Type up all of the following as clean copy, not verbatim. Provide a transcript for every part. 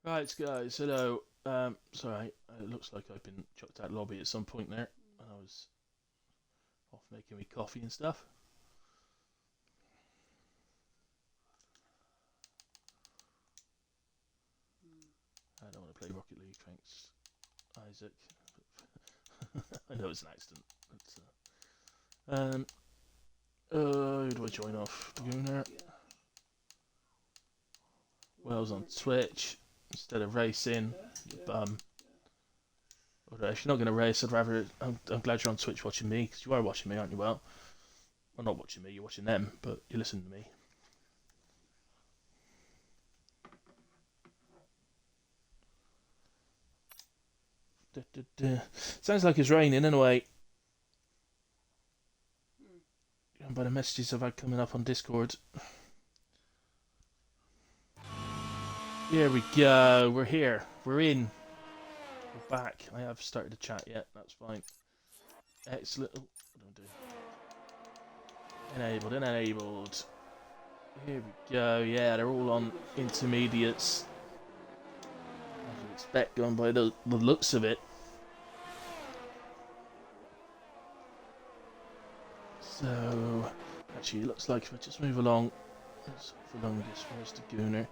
Right, guys, hello. Sorry, it looks like I've been chucked out of the lobby at some point there, and I was off making me coffee and stuff. I don't want to play Rocket League, thanks, Isaac. I know it's an accident. Who do I join off? Gooner. Wells on Twitch instead of racing. You bum. Or if you're not going to race, I'd rather. I'm glad you're on Twitch watching me, because you are watching me, aren't you? Well, not watching me, you're watching them, but you listen to me. Da, da, da. Sounds like it's raining anyway. By the messages I've had coming up on Discord. Here we go. We're here. We're in. We're back. I have started the chat yet. That's fine. Excellent. Oh, what do I do? Enabled. Enabled. Here we go. Yeah, they're all on intermediates. I would expect, going by the looks of it. So, actually, it looks like if I just move along, that's Volungus first to Gooner.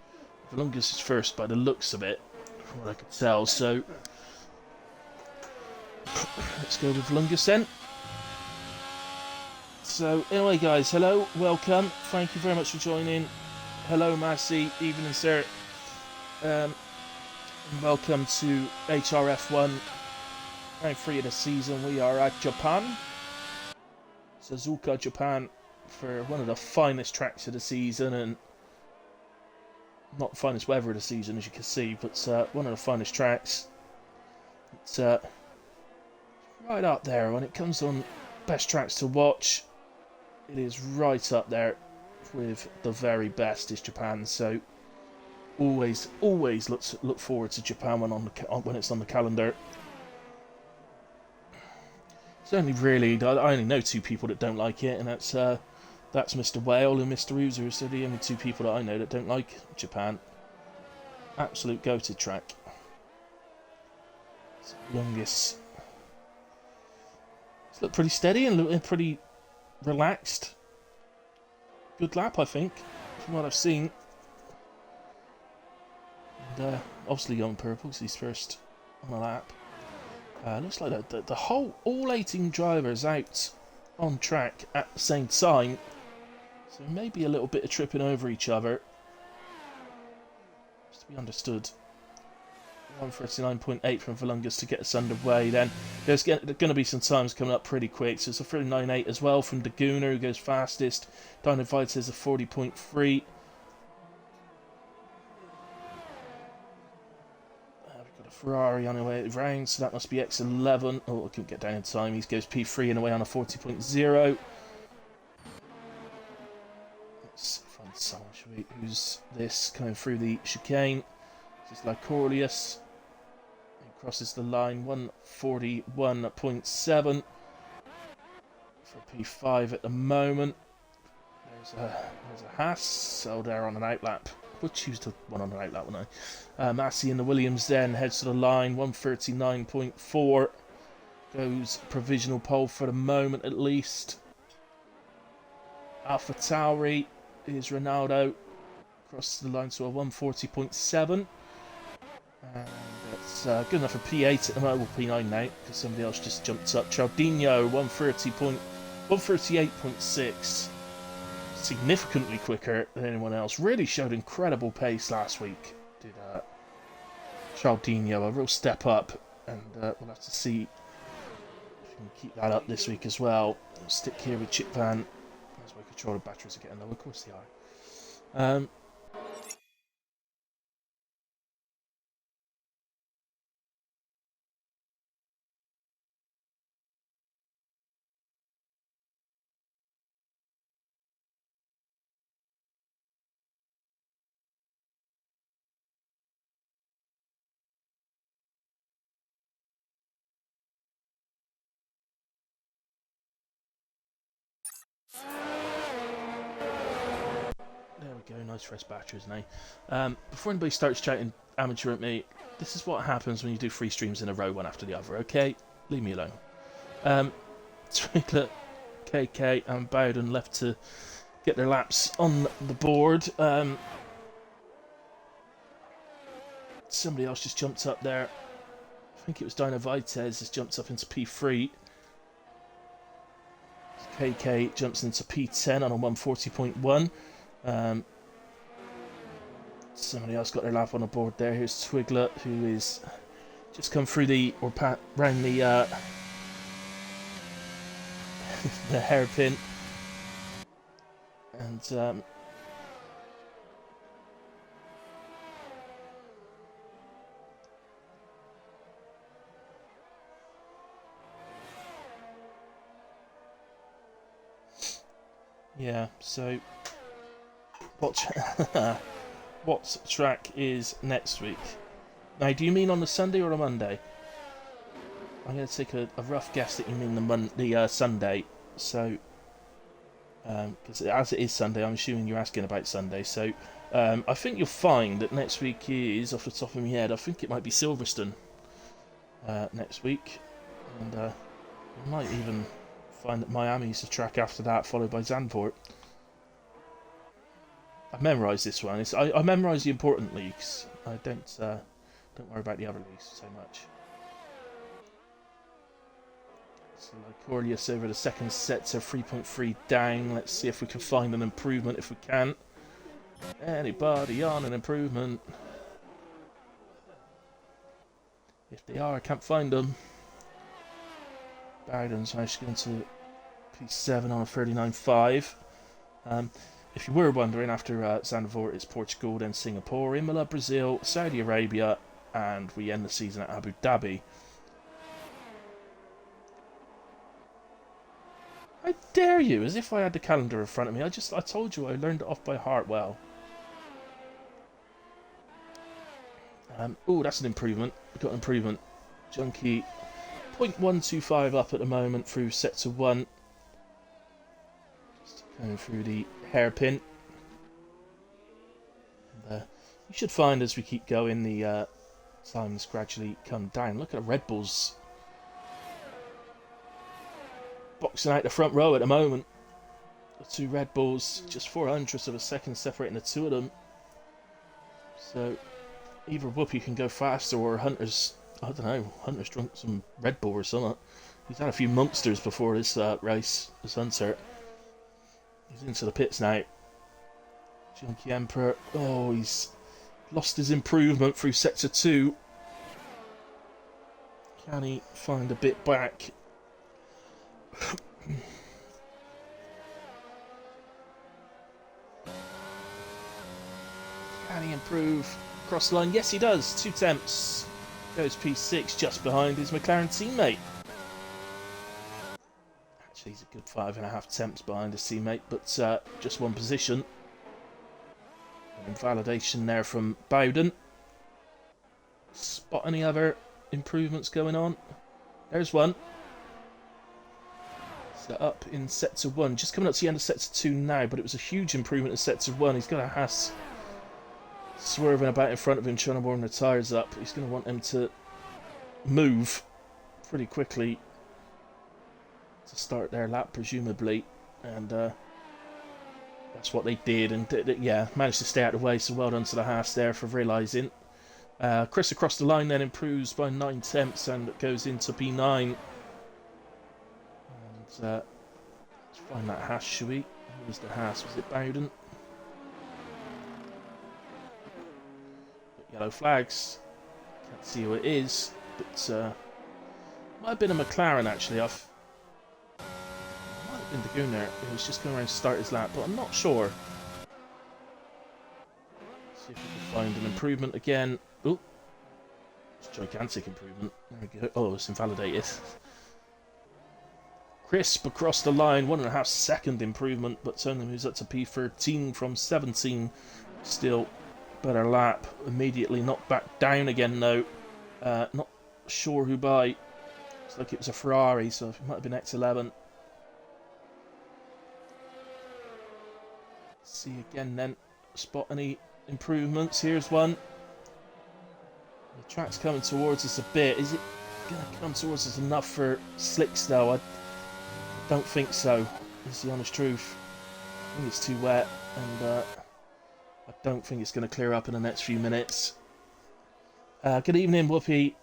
Volungus is first by the looks of it, from what I could tell. So, let's go with Volungus then. So, anyway, guys, hello, welcome. Thank you very much for joining. Hello, Massey, evening, sir. And welcome to HRF1, round 3 of the season. We are at Japan. Suzuka, Japan, for one of the finest tracks of the season, and not the finest weather of the season, as you can see, but one of the finest tracks. It's right up there when it comes on best tracks to watch. It is right up there with the very best is Japan. So always look forward to Japan when it's on the calendar. It's only really I only know two people that don't like it, and that's Mr. Whale and Mr. Uzer. So the only two people that I know that don't like Japan. Absolute goated track. It's the longest. It's looked pretty steady and pretty relaxed. Good lap, I think, from what I've seen. And obviously going purple because he's first on the lap. Looks like the whole all 18 drivers out on track at the same time. So maybe a little bit of tripping over each other. Just to be understood. 139.8 from Volungus to get us underway. Then there's going to be some times coming up pretty quick. So it's a 39.8 as well from Daguna, who goes fastest. Dino Vites is a 40.3. We've got a Ferrari on the way round, so that must be X11. Oh, I couldn't get down in time. He goes P3 and away on a 40.0. Let's find someone, shall we? Who's this coming through the chicane? This is Lycorius. Crosses the line, 141.7 for P5 at the moment. There's a Haas, so they're on an outlap. We'll choose the one on an outlap, wouldn't I? Massey and the Williams then heads to the line, 139.4. Goes provisional pole for the moment at least. Alpha Tauri is Ronaldo. Crosses the line to a 140.7. And it's good enough for P8 at the moment, well, P9 now, because somebody else just jumped up. Chaldinho, 138.6. Significantly quicker than anyone else. Really showed incredible pace last week. Did Chaldinho, a real step up. And we'll have to see if we can keep that up this week as well. We'll stick here with Chip Van. As my controller batteries are getting low, of course they are. There we go. Nice fresh batteries, now. Before anybody starts chatting amateur at me, this is what happens when you do 3 streams in a row, one after the other, okay? Leave me alone. Twiglet, KK, and Bowden left to get their laps on the board. Somebody else just jumped up there. I think it was Dino Vitez has jumped up into P3. KK jumps into P10 on a 140.1. Somebody else got their lap on the board there. Here's Twiglet, who is just come through round the the hairpin, and yeah, so what track is next week? Now, do you mean on the Sunday or a Monday? I'm going to take a rough guess that you mean the Sunday. So, because as it is Sunday, I'm assuming you're asking about Sunday. So, I think you'll find that next week is, off the top of my head, I think it might be Silverstone next week, and you might even find that Miami's the track after that, followed by Zandvoort. I've memorised this one. I memorise the important leagues. I don't worry about the other leagues so much. So Lycorius over the second set to 3.3 down. Let's see if we can find an improvement. If we can, anybody on an improvement? If they are, I can't find them. Bowden's managed to get into P7 on a 39.5. If you were wondering, after Zandvoort, it's Portugal, then Singapore, Imola, Brazil, Saudi Arabia, and we end the season at Abu Dhabi. How dare you? As if I had the calendar in front of me. I told you I learned it off by heart well. Oh, that's an improvement. We've got an improvement. Junkie 0.125 up at the moment through set to 1. Just going through the hairpin. And, you should find as we keep going the times gradually come down. Look at the Red Bulls boxing out the front row at the moment. The 2 Red Bulls, just 400ths of a second separating the 2 of them. So either Whoopi can go faster, or Hunter's, I don't know, Hunter's drunk some Red Bull or something. He's had a few monsters before this race, this Hunter. He's into the pits now. Junkie Emperor, oh, he's lost his improvement through sector 2. Can he find a bit back? Can he improve across the line? Yes, he does. 2 temps. Goes P6 just behind his McLaren teammate. Actually, he's a good 5.5 temps behind his teammate, but just 1 position. Invalidation there from Bowden. Spot any other improvements going on? There's one. So up in sector 1, just coming up to the end of sector 2 now, but it was a huge improvement in sector 1. He's got a Haas swerving about in front of him, trying to warm the tyres up. He's going to want him to move pretty quickly to start their lap, presumably, and that's what they did, and yeah, managed to stay out of the way, so well done to the Haas there for realising. Chris across the line then improves by 9 temps and goes into P9. And let's find that Haas, shall we? Who was the Haas? Was it Bowden? Yellow flags. Can't see who it is, but might have been a McLaren actually. Might have been the Gunner. He was just going around to start his lap, but I'm not sure. See if we can find an improvement again. Oh, it's a gigantic improvement. There we go. Oh, it's invalidated. Crisp across the line, 1.5 second improvement, but only moves up to P13 from 17. Still better lap. Immediately knocked back down again though. Not sure who by. Looks like it was a Ferrari, so it might have been X11. See again then. spot any improvements. Here's one. The track's coming towards us a bit. Is it going to come towards us enough for slicks though? I don't think so. Is the honest truth. I think it's too wet, and I don't think it's going to clear up in the next few minutes. Good evening, Whoopi.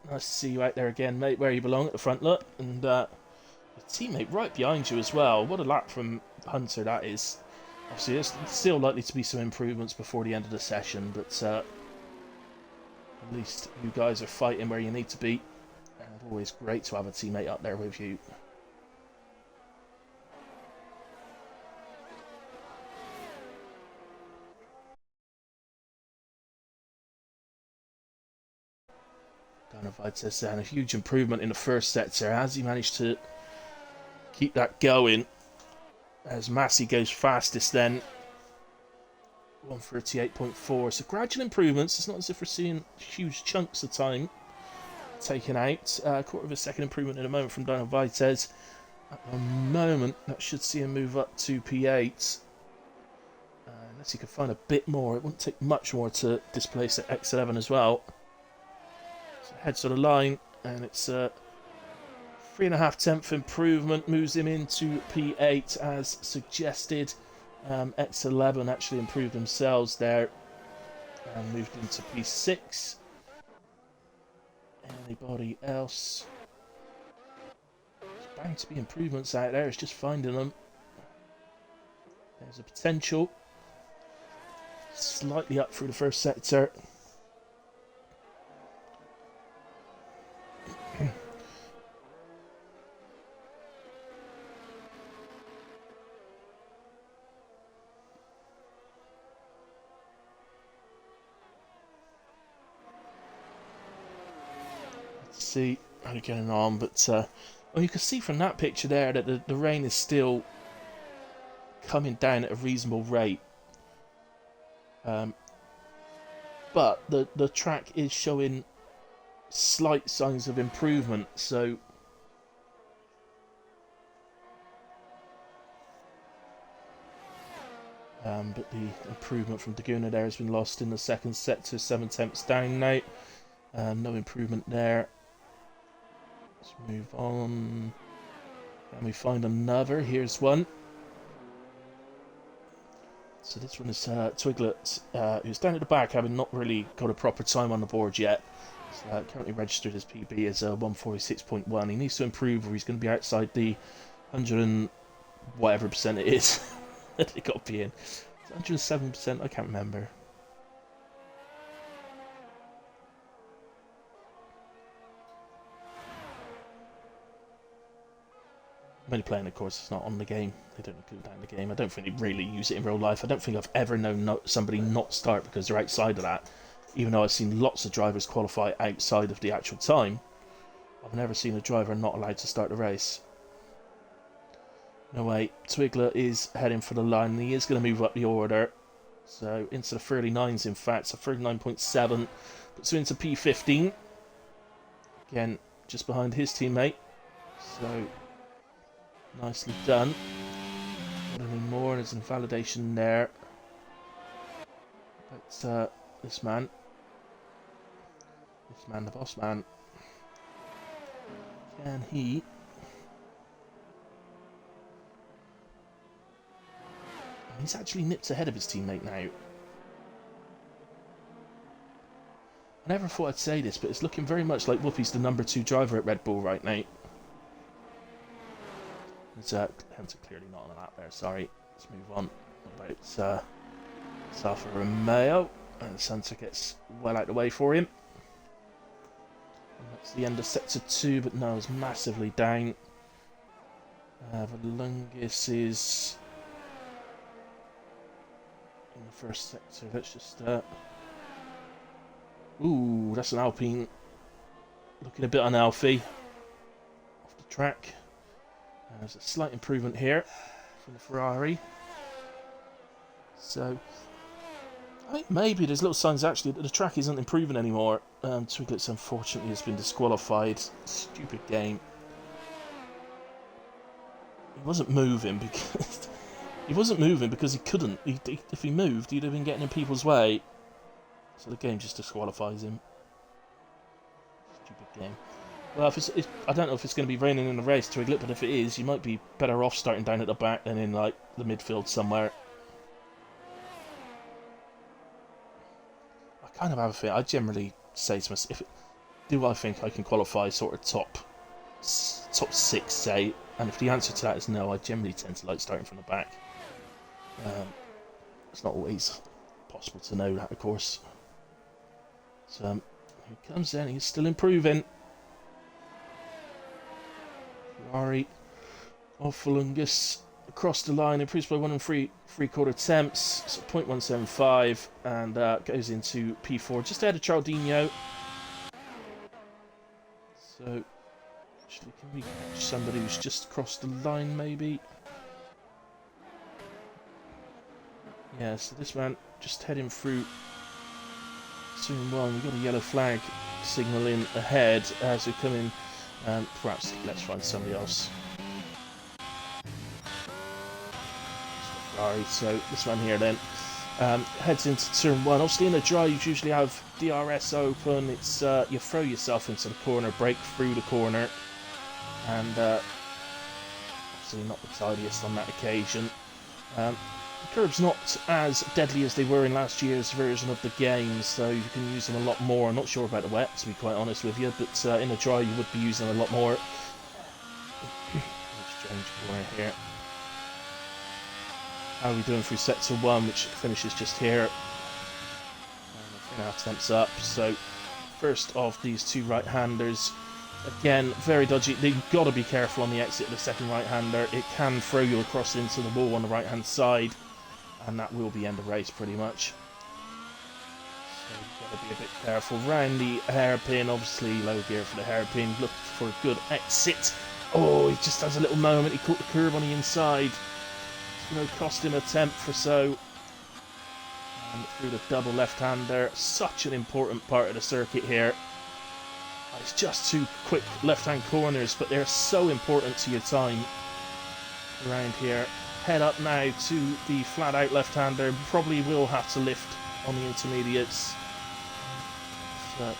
Nice to see you out there again, mate, where you belong at the front, look. And your teammate right behind you as well. What a lap from Hunter that is. Obviously, there's still likely to be some improvements before the end of the session, but at least you guys are fighting where you need to be. And always great to have a teammate up there with you. Dynavide says a huge improvement in the first sector. Has he managed to keep that going? As Massey goes fastest then. 138.4. So gradual improvements. It's not as if we're seeing huge chunks of time taken out. Quarter of a second improvement in a moment from Dynavide. At the moment, that should see him move up to P8. Unless he can find a bit more. It wouldn't take much more to displace at X11 as well. So heads to the line, and it's 3.5 improvement, moves him into P8 as suggested. X11 actually improved themselves there and moved into P6. Anybody else? There's bound to be improvements out there, it's just finding them. There's a potential. Slightly up through the first sector. Let's see how they're getting on, but well, you can see from that picture there that the rain is still coming down at a reasonable rate. But the track is showing slight signs of improvement, so but the improvement from Daguna there has been lost in the second sector. 7/10 down now. No improvement there. Let's move on. Can we find another? Here's one. So this one is Twiglet, who's down at the back, having not really got a proper time on the board yet. He's currently registered his PB as 146.1. He needs to improve, or he's going to be outside the 100 and whatever percent it is that it got to be in. 107%, I can't remember. I'm only playing, of course, it's not on the game. They don't include that in the game. I don't think they really use it in real life. I don't think I've ever known somebody not start because they're outside of that. Even though I've seen lots of drivers qualify outside of the actual time, I've never seen a driver not allowed to start the race. No way, Twigler is heading for the line, and he is going to move up the order. So into the 39s, in fact, so 39.7. Puts him into P15. Again, just behind his teammate. So nicely done. Not any more, there's an invalidation there. But this man, the boss man, can he... He's actually nipped ahead of his teammate now. I never thought I'd say this, but it's looking very much like Whoopi's the number 2 driver at Red Bull right now. It's clearly not on a lap there, sorry. Let's move on. What about Alfa Romeo? And Santa gets well out of the way for him. And that's the end of sector 2, but no, it's massively down. Valungus is in the first sector. Let's just ooh, that's an Alpine looking a bit unhealthy off the track. There's a slight improvement here from the Ferrari. So I think maybe there's little signs actually that the track isn't improving anymore. Twiglets unfortunately has been disqualified. Stupid game. He wasn't moving because He wasn't moving because he couldn't. If he moved, he'd have been getting in people's way. So the game just disqualifies him. Stupid game. Well, I don't know if it's going to be raining in the race, Twiglet, but if it is, you might be better off starting down at the back than in, like, the midfield somewhere. I kind of have a feeling. I generally say to myself, do I think I can qualify sort of top 6, say? And if the answer to that is no, I generally tend to like starting from the back. It's not always possible to know that, of course. So, here he comes in. He's still improving. Ferrari of Fulungus across the line, improves by 1 3/4 attempts, so 0.175, and goes into P4 just ahead of Chaldinho. So, actually, can we catch somebody who's just across the line, maybe? Yeah, so this man just heading through Turn 1. We've got a yellow flag signalling ahead as we come in. Perhaps let's find somebody else. Ferrari, so this one here then heads into turn 1. Obviously in a dry you usually have DRS open. It's you throw yourself into the corner, break through the corner, and obviously not the tidiest on that occasion. The curbs not as deadly as they were in last year's version of the game, so you can use them a lot more. I'm not sure about the wet, to be quite honest with you, but in a dry you would be using them a lot more. Strange corner here. How are we doing through sector 1, which finishes just here? And 3.5 attempts up, so first of these two right-handers. Again, very dodgy. They've got to be careful on the exit of the second right-hander. It can throw you across into the wall on the right-hand side, and that will be end of race pretty much. So you've got to be a bit careful. Round the hairpin, obviously low gear for the hairpin. Look for a good exit. Oh, he just has a little moment. He caught the curve on the inside. It's going to cost him a tenth or so. And through the double left-hander. Such an important part of the circuit here. It's just 2 quick left-hand corners, but they're so important to your time around here. Head up now to the flat-out left-hander. Probably will have to lift on the intermediates. So,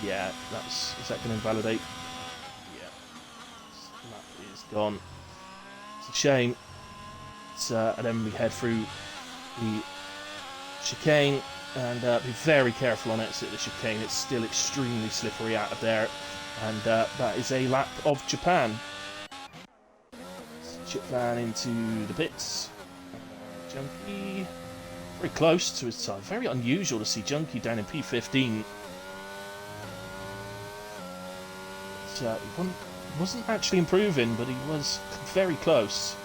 yeah, is that going to invalidate? Yeah, that is gone. It's a shame. And then we head through the chicane. And be very careful on exit the chicane. It's still extremely slippery out of there. And that is a lap of Japan. Chip van into the pits. Junkie very close to his time. Very unusual to see Junkie down in P15. But, he wasn't actually improving, but he was very close.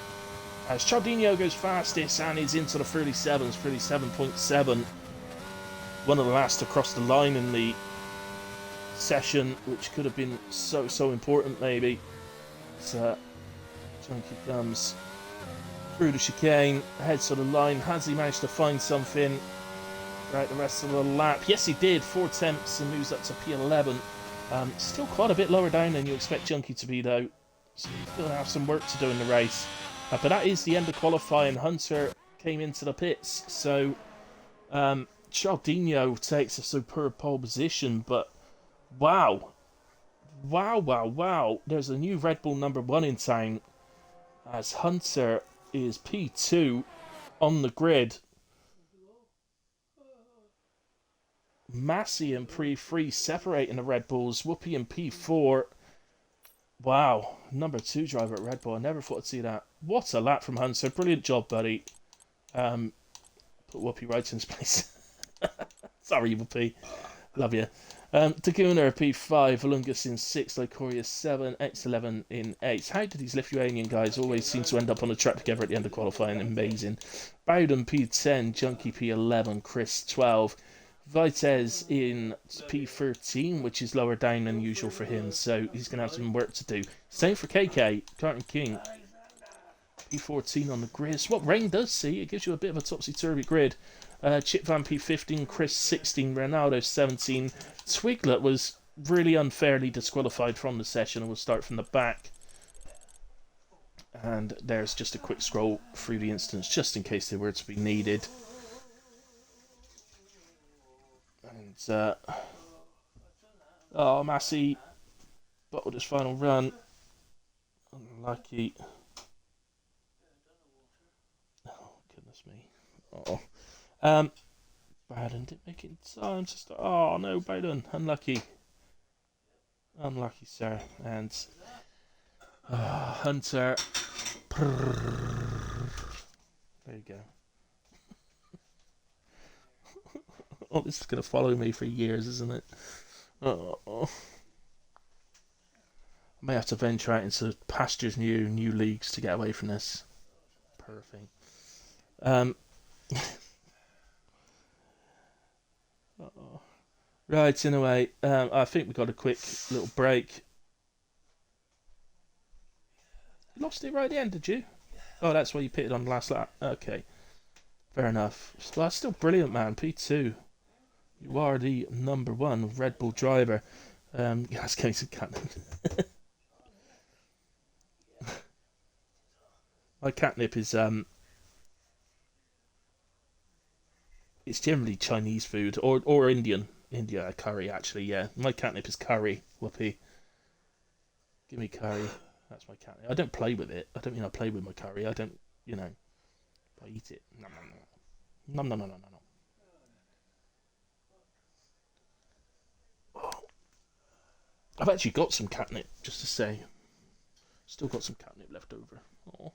As Chaldinho goes fastest and is into the 37s, 37.7. One of the last across the line in the session, which could have been so important maybe. But, Junkie comes through the chicane, heads to the line. Has he managed to find something throughout the rest of the lap? Yes, he did. 4 attempts and moves up to P11. Still quite a bit lower down than you expect Junkie to be, though. So he's going to have some work to do in the race. But that is the end of qualifying. Hunter came into the pits, so Chaldinho takes a superb pole position. But wow. There's a new Red Bull number 1 in town, as Hunter is P2 on the grid. Massey and P3 separating the Red Bulls. Whoopi in P4. Wow, number 2 driver at Red Bull. I never thought I'd see that. What a lap from Hunter. Brilliant job, buddy. Put Whoopi right in his place. Sorry, Whoopi. Love you. Daguna P5, Volungus in 6, Lycoria 7, X11 in 8. How do these Lithuanian guys always seem to end up on the track together at the end of qualifying? Amazing. Bowden P10, Junkie P11, Chris 12. Vitez in P13, which is lower down than usual for him, so he's going to have some work to do. Same for KK, Carton King. P14 on the grid. So what rain does see, it gives you a bit of a topsy-turvy grid. Chip Van P15, Chris 16, Ronaldo 17. Twiglet was really unfairly disqualified from the session and will start from the back. And there's just a quick scroll through the instance, just in case they were to be needed. And, oh, Massey bottled his final run. Unlucky. Oh, goodness me. Oh. Bowden didn't make it in time to start. Oh, no, Bowden. Unlucky. Unlucky, sir. And Hunter. There you go. Oh, this is going to follow me for years, isn't it? Oh. I may have to venture out into pastures new leagues to get away from this. Perfect. Right, in a way, I think we got a quick little break. You lost it right at the end, did you? Oh, that's why you pitted on the last lap. Okay, fair enough. Well, that's still brilliant, man. P2. You are the number one Red Bull driver. That's Casey Catnip. My catnip is it's generally Chinese food or Indian. India curry, actually, yeah. My catnip is curry. Whoopee. Give me curry. That's my catnip. I don't play with it. I don't mean I play with my curry. I don't, I eat it. No, no, no, no, no, no, no. Oh. I've actually got some catnip, just to say. Still got some catnip left over. Oh.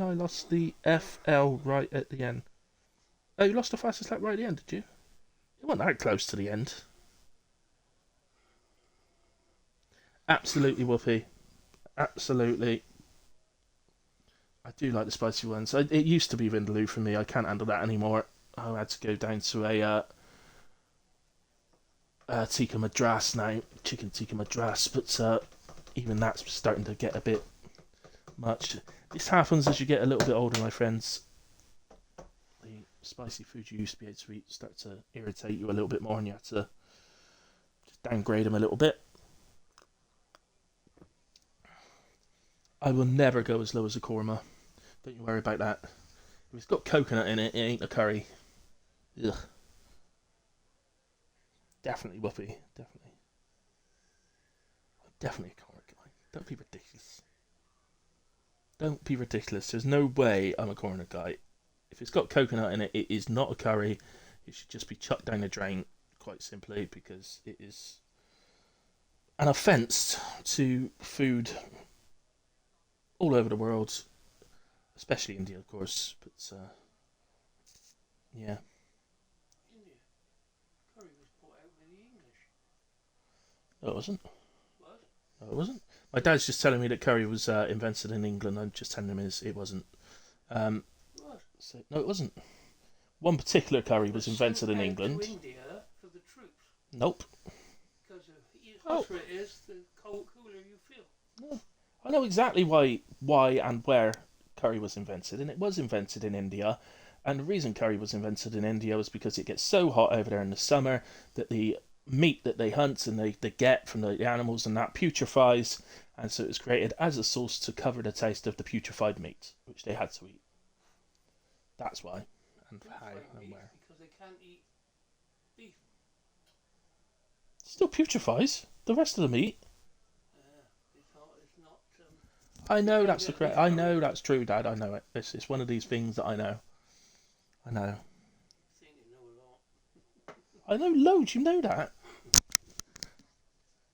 I lost the FL right at the end. Oh, you lost the fastest lap right at the end, did you? It wasn't that close to the end. Absolutely, Whoopi. Absolutely. I do like the spicy ones. It used to be Vindaloo for me. I can't handle that anymore. I had to go down to a tikka madras now, chicken tikka madras. But even that's starting to get a bit much. This happens as you get a little bit older, my friends. The spicy food you used to be able to eat start to irritate you a little bit more, and you have to just downgrade them a little bit. I will never go as low as a korma. Don't you worry about that. If it's got coconut in it, it ain't a curry. Ugh. Definitely Whoopi. Definitely. I'm definitely a corner guy. Don't be ridiculous. Don't be ridiculous. There's no way I'm a corner guy. If it's got coconut in it, it is not a curry. It should just be chucked down the drain, quite simply, because it is an offence to food all over the world, especially India, of course. But yeah. India. Curry was brought out by the English. No, it wasn't. What? No, it wasn't. My dad's just telling me that curry was invented in England. I'm just telling him it wasn't. What? So, no, it wasn't. One particular curry was invented in Sent out England. to India for the troops. Nope. Because the hotter it is, the cooler you feel. No. I know exactly why and where curry was invented, and it was invented in India. And the reason curry was invented in India was because it gets so hot over there in the summer that the meat that they hunt and they get from the animals and that putrefies, and so it was created as a sauce to cover the taste of the putrefied meat, which they had to eat. That's why, and how and where. Because they can't eat beef. Still putrefies the rest of the meat. It's not. I know that's the correct. I know that's true, Dad. I know it. It's one of these things that I know. I know. I think you know a lot. I know loads. You know that.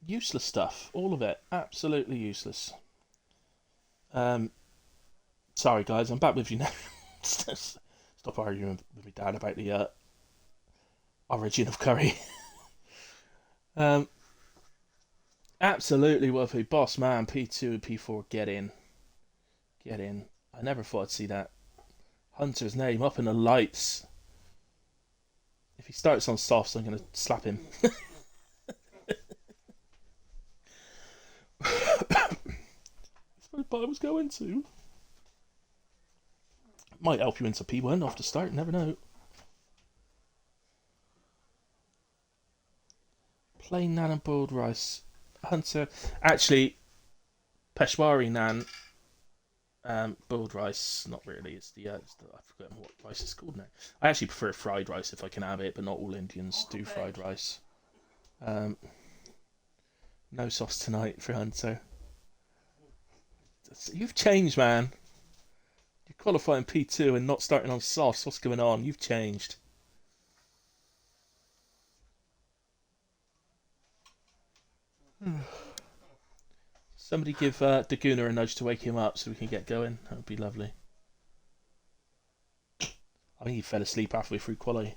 Useless stuff. All of it. Absolutely useless. Sorry, guys. I'm back with you now. Stop arguing with me, Dad, about the origin of curry. Absolutely, Wolfie. Boss man, P2 and P4, get in. Get in. I never thought I'd see that. Hunter's name up in the lights. If he starts on softs, I'm going to slap him. That's where I was going to. Might help you into P1 off the start, never know. Plain naan and boiled rice. Hunter, actually, Peshwari naan, boiled rice. Not really. I've forgotten what rice it's called now. I actually prefer fried rice if I can have it, but not all Indians do fried rice. Um, no sauce tonight for Hunter. You've changed, man. You're qualifying P2 and not starting on softs. What's going on? You've changed. Somebody give Daguna a nudge to wake him up so we can get going. That would be lovely. I think he fell asleep halfway through quali.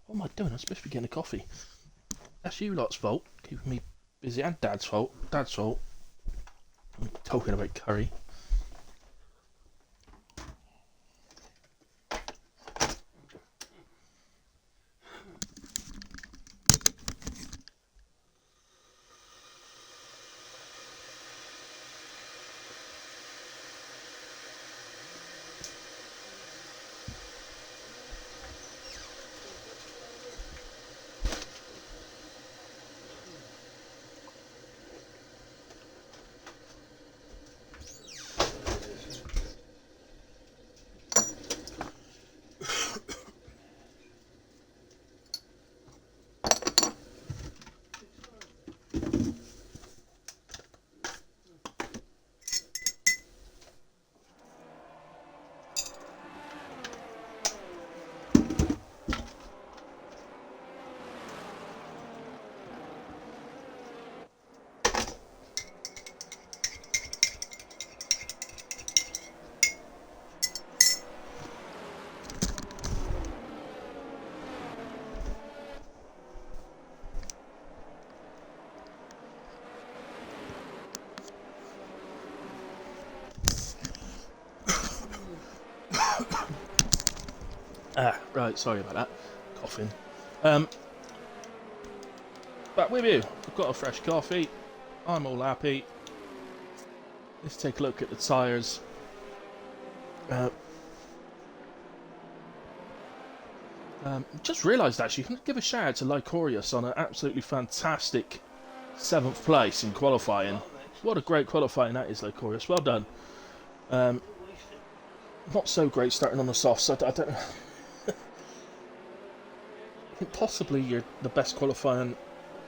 What am I doing? I'm supposed to be getting a coffee. That's you lot's fault. Keeping me busy. And Dad's fault. Dad's fault. I'm talking about curry. Right, sorry about that. Coughing. Back with you. I've got a fresh coffee. I'm all happy. Let's take a look at the tyres. Just realised actually, you can give a shout out to Lycorius on an absolutely fantastic 7th place in qualifying. What a great qualifying that is, Lycorius. Well done. Not so great starting on the softs. I don't know. I think possibly you're the best qualifying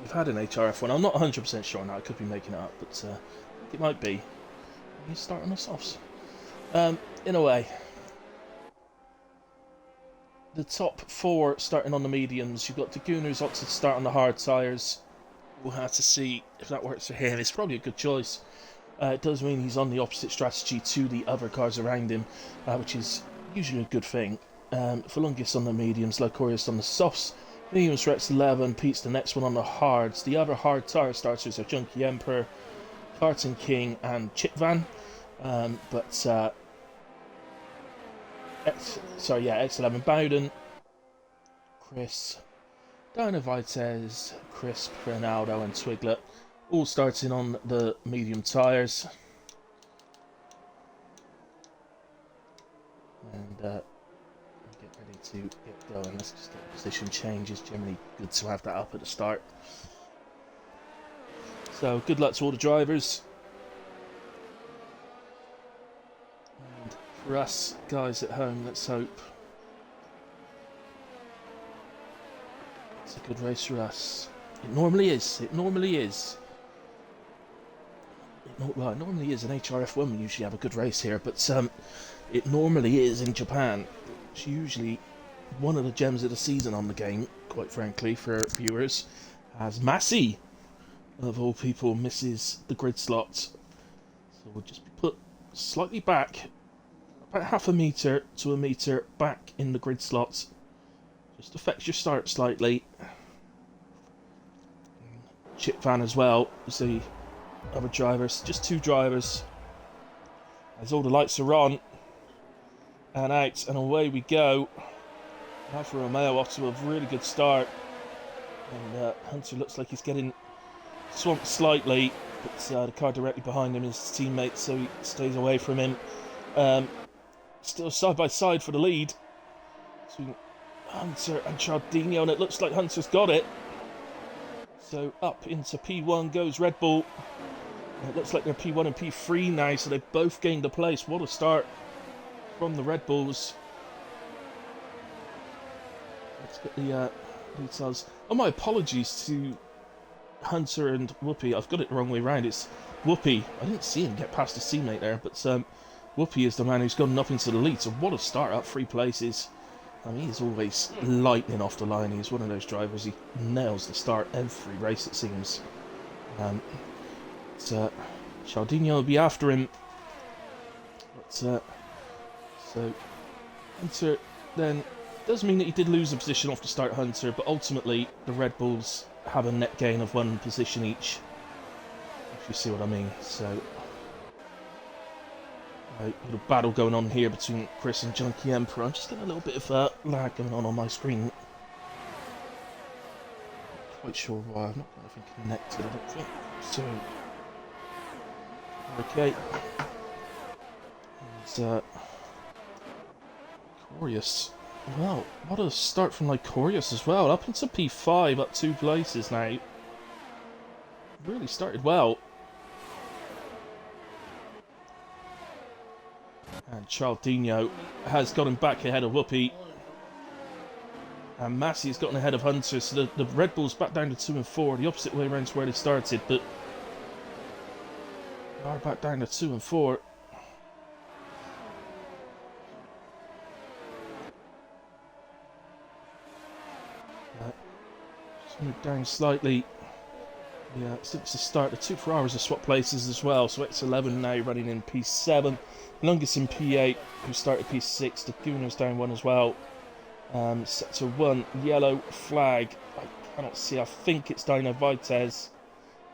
you've had in HRF1. I'm not 100% sure now. I could be making it up, but I think it might be. You start on the softs. In a way. The top 4 starting on the mediums. You've got Daguna who's opted to start on the hard tyres. We'll have to see if that works for him. It's probably a good choice. It does mean he's on the opposite strategy to the other cars around him, which is usually a good thing. Fulungus on the mediums, Lycorius on the softs, mediums for X11, Pete's the next one on the hards. The other hard tyre starters are Junkie Emperor, Carton King and Chitvan. X11 Bowden, Chris, Dino Vitez, Crisp, Ronaldo and Twiglet, all starting on the medium tyres. And get ready to get going. Let's just get the position change. It's generally good to have that up at the start. So good luck to all the drivers. And for us guys at home, let's hope it's a good race for us. It normally is. It normally is. It normally is in HRF1. We usually have a good race here, but it normally is in Japan. It's usually one of the gems of the season on the game, quite frankly, for viewers, as Massey, of all people, misses the grid slot. So we'll just be put slightly back, about half a metre to a metre back in the grid slot. Just affects your start slightly. Chip van as well as the other drivers, just 2 drivers. As all the lights are on and out, and away we go. Alfa Romeo off to a really good start, and Hunter looks like he's getting swamped slightly. but the car directly behind him is his teammate, so he stays away from him. Still side by side for the lead between Hunter and Chardino, and it looks like Hunter's got it. So up into P1 goes Red Bull. And it looks like they're P1 and P3 now, so they've both gained a place. What a start from the Red Bulls. Let's get the details. Oh, my apologies to Hunter and Whoopi. I've got it the wrong way around. It's Whoopi. I didn't see him get past his teammate there, but Whoopi is the man who's gone up into the lead. So what a start, up 3 places. I mean, he's always lightning off the line. He's one of those drivers. He nails the start every race, it seems. Chardino will be after him. But, so Hunter then does mean that he did lose a position off the start, Hunter, but ultimately the Red Bulls have a net gain of 1 position each, if you see what I mean. So a little battle going on here between Chris and Junkie Emperor. I'm just getting a little bit of lag going on my screen. Not quite sure why. I've not got anything connected, I don't think. So okay. And Corius. Wow, what a start from Lycorius as well. Up into P5, up 2 places now. Really started well. And Chardino has got him back ahead of Whoopi. And Massey has gotten ahead of Hunter, so the Red Bulls back down to 2 and 4, the opposite way around to where they started, but they are back down to 2 and 4. Just move down slightly. Yeah, since the start, the 2 Ferraris have swapped places as well, so X11 now running in P7. Lungus in P8, who started P6. The Gooner's down 1 as well. Sector 1, yellow flag. I cannot see, I think it's Dino Vitez.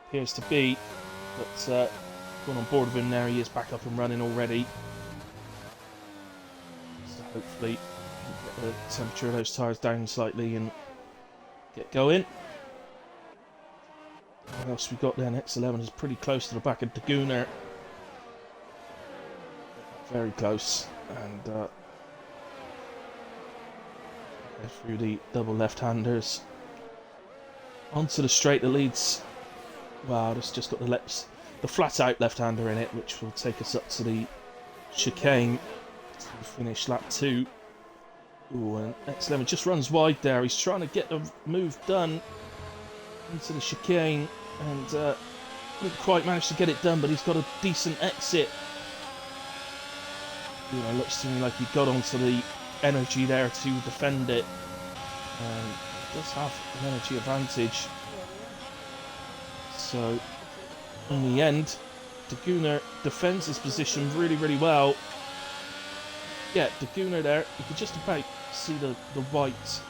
Appears to be, but gone on board with him now. He is back up and running already. So hopefully get the temperature of those tyres down slightly and get going. What else we got then? X11 is pretty close to the back of Daguna. Very close. And through the double left-handers. Onto the straight that leads. Wow, it's just got the flat-out left-hander in it, which will take us up to the chicane to finish lap 2. Ooh, and X11 just runs wide there. He's trying to get the move done into the chicane, and didn't quite manage to get it done, but he's got a decent exit. You know, looks to me like he got onto the energy there to defend it. He does have an energy advantage. So, in the end, Daguna defends his position really, really well. Yeah, Daguna there, you can just about see the white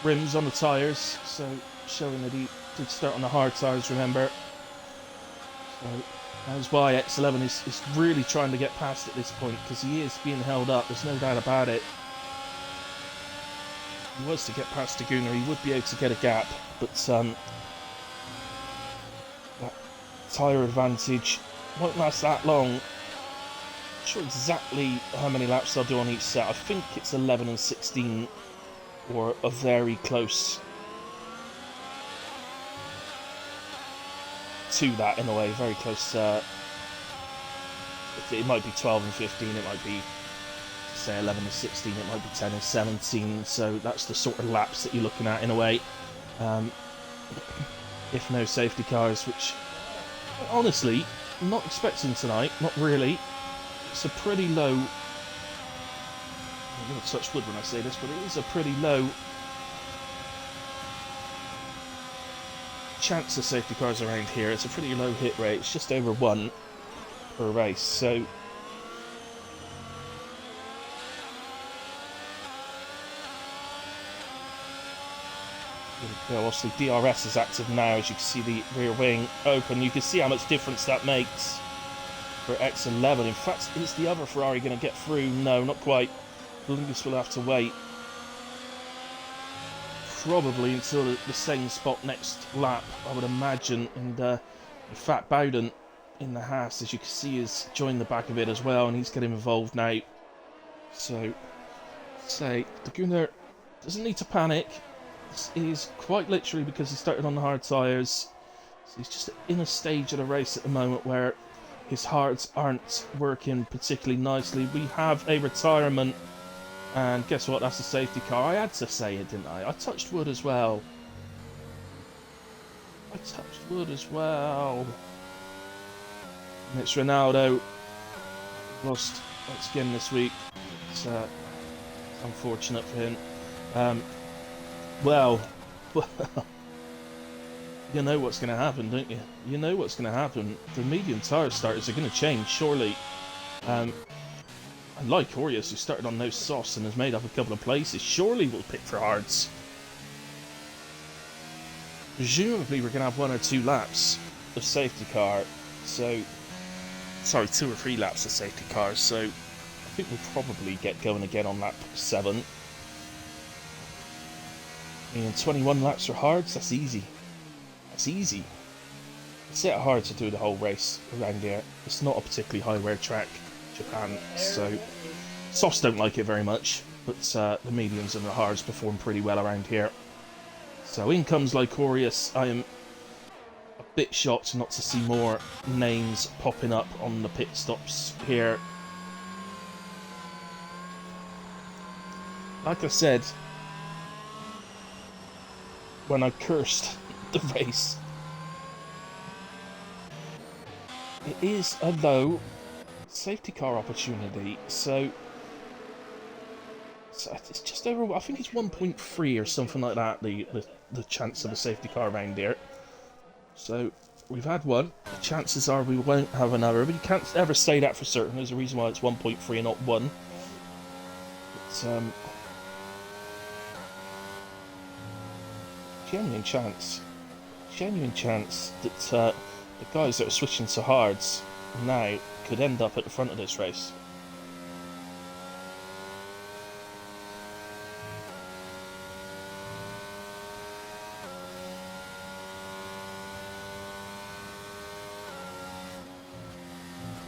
rims on the tyres, so showing that he did start on the hard tyres, remember. So that's why X11 is really trying to get past at this point, because he is being held up, there's no doubt about it. If he was to get past Daguna, he would be able to get a gap, but that tyre advantage won't last that long. Not sure exactly how many laps they'll do on each set. I think it's 11 and 16, or a very close to that in a way, very close. It might be 12 and 15, it might be, say, 11 and 16, it might be 10 and 17, so that's the sort of laps that you're looking at in a way. If no safety cars, which, honestly, I'm not expecting tonight, not really. It's a pretty low, I'm going to touch wood when I say this, but it is a pretty low chance of safety cars around here. It's a pretty low hit rate. It's just over 1 per race. So obviously DRS is active now, as you can see the rear wing open. You can see how much difference that makes for X11. In fact, is the other Ferrari going to get through? No, not quite. Lungus will have to wait probably until the same spot next lap, I would imagine, and Fat Bowden in the Haas, as you can see, is joined the back of it as well, and he's getting involved now. So, say, the Gunnar doesn't need to panic. This is quite literally because he started on the hard tyres. So he's just in a stage of the race at the moment where his hards aren't working particularly nicely. We have a retirement, and guess what? That's a safety car. I had to say it, didn't I? I touched wood as well. And it's Ronaldo. Lost once again this week. It's unfortunate for him. Well, you know what's going to happen, don't you? You know what's going to happen. The medium tyre starters are going to change, surely. And like Orius, who started on no softs and has made up a couple of places, surely will pick for hards. Presumably we're going to have 1 or 2 laps of safety car, so... Sorry, 2 or 3 laps of safety cars, so I think we'll probably get going again on lap 7. I mean, 21 laps for hards, that's easy. That's easy. It's set hard to do the whole race around here. It's not a particularly high wear track, Japan, so softs don't like it very much, but the mediums and the hards perform pretty well around here. So in comes Lycorius. I am a bit shocked not to see more names popping up on the pit stops here. Like I said, when I cursed the race, it is a low safety car opportunity, so it's just over, I think it's 1.3 or something like that, the chance of a safety car around here. So we've had one. The chances are we won't have another, but you can't ever say that for certain. There's a reason why it's 1.3 and not 1. But genuine chance that the guys that are switching to hards now could end up at the front of this race.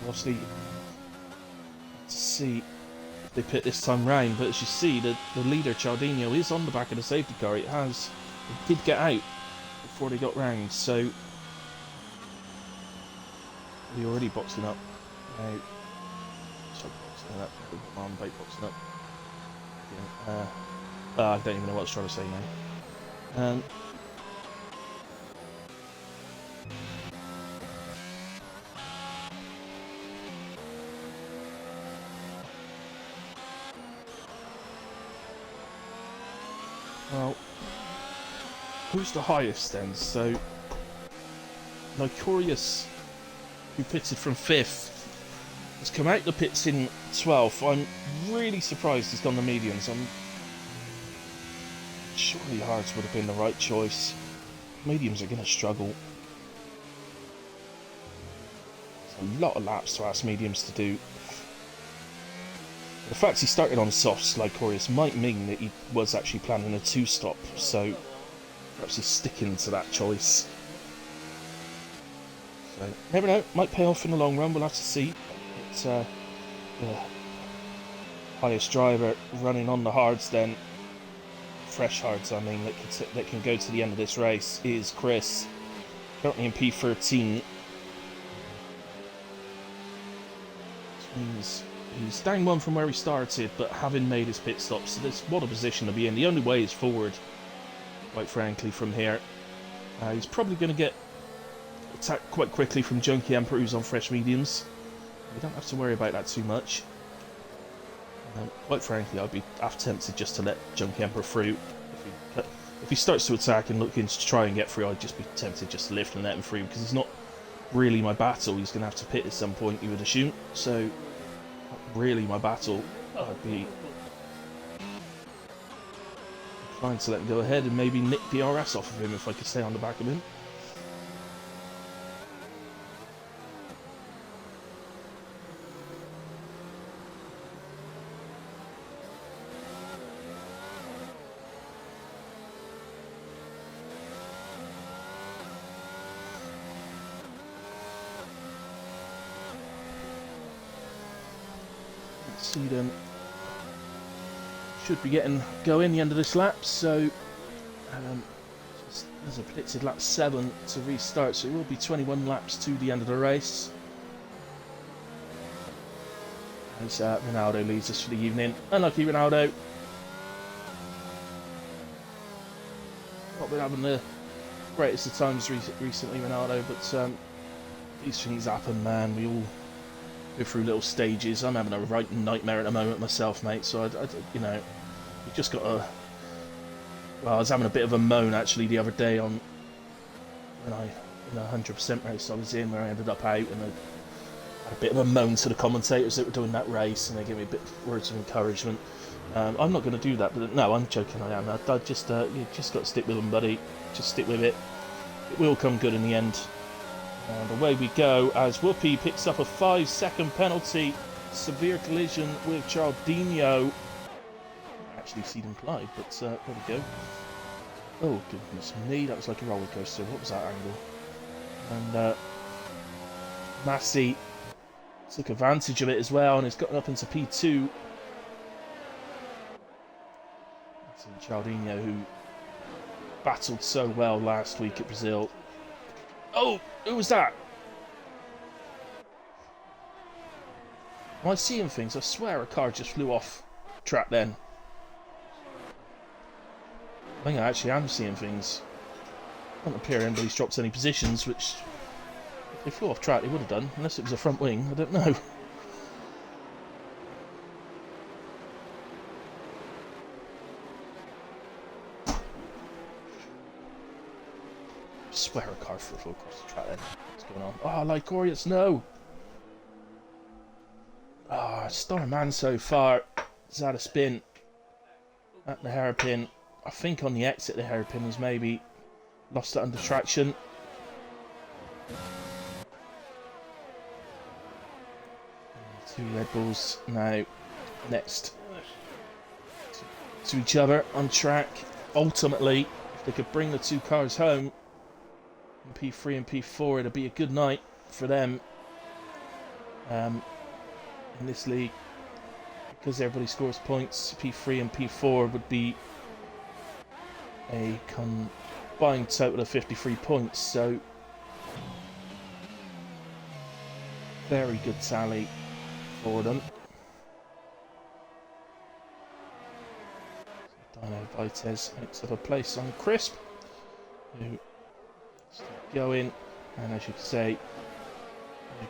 Obviously, to see if they pit this time round, but as you see, the leader Cialdino is on the back of the safety car. It did get out before they got round, so we already boxing up. Now, sorry, boxing up. I'm bait boxing up. Yeah, I don't even know what I was trying to say now. Well, who's the highest then? So, Lycorius, who pitted from 5th, has come out the pits in 12th. I'm really surprised he's done the mediums. Surely hards would have been the right choice. Mediums are going to struggle. There's a lot of laps to ask mediums to do. The fact he started on softs, Lycorius, might mean that he was actually planning a 2-stop, so perhaps he's sticking to that choice. So, never know, might pay off in the long run, we'll have to see. It's the highest driver running on the hards then, fresh hards I mean, that can go to the end of this race is Chris, currently in P13. Which means he's down 1 from where he started, but having made his pit stop, so what a position to be in. The only way is forward, quite frankly, from here. He's probably going to get attacked quite quickly from Junkie Emperor, who's on fresh mediums. We don't have to worry about that too much. Quite frankly, I'd be half tempted just to let Junkie Emperor through. If he starts to attack and looking to try and get through, I'd just be tempted just to lift and let him through, because he's not really my battle. He's going to have to pit at some point, you would assume. So, really my battle. I'd be inclined to let him go ahead and maybe nick DRS off of him if I could stay on the back of him. Seedon should be getting going the end of this lap, so there's a predicted lap 7 to restart, so it will be 21 laps to the end of the race. As Ronaldo leads us for the evening. Unlucky Ronaldo. Not been having the greatest of times recently, Ronaldo, but these things happen, man. We all go through little stages. I'm having a right nightmare at the moment myself, mate, so you know, you just got to... Well, I was having a bit of a moan actually the other day on when in a 100% race I was in, where I ended up out, and I had a bit of a moan to the commentators that were doing that race, and they gave me a bit of words of encouragement. I'm not going to do that, but no, I'm joking. I am. I just you just got to stick with them, buddy. Just stick with it. It will come good in the end. And away we go as Whoopi picks up a 5-second penalty. Severe collision with Chardinho. Actually Seedon Clyde, but there we go. Oh goodness me, that was like a roller coaster. What was that angle? And Massey took advantage of it as well and has gotten up into P2. That's Chardinho, who battled so well last week at Brazil. Oh, who was that? Am I seeing things? I swear a car just flew off track then. I think I actually am seeing things. Doesn't appear anybody's dropped any positions, which if they flew off track they would have done, unless it was a front wing, I don't know. I swear a car flew across the track then. What's going on? Oh, Lycorius, no! Ah, star man so far. He's had a spin at the hairpin. I think on the exit the hairpin was maybe lost it under traction. Two Red Bulls now next to each other on track. Ultimately, if they could bring the two cars home in P3 and P4, it'd be a good night for them in this league, because everybody scores points. P3 and P4 would be a combined total of 53 points, so very good tally for them. Dino Vitez makes up a place on Crisp, who start going, and as you can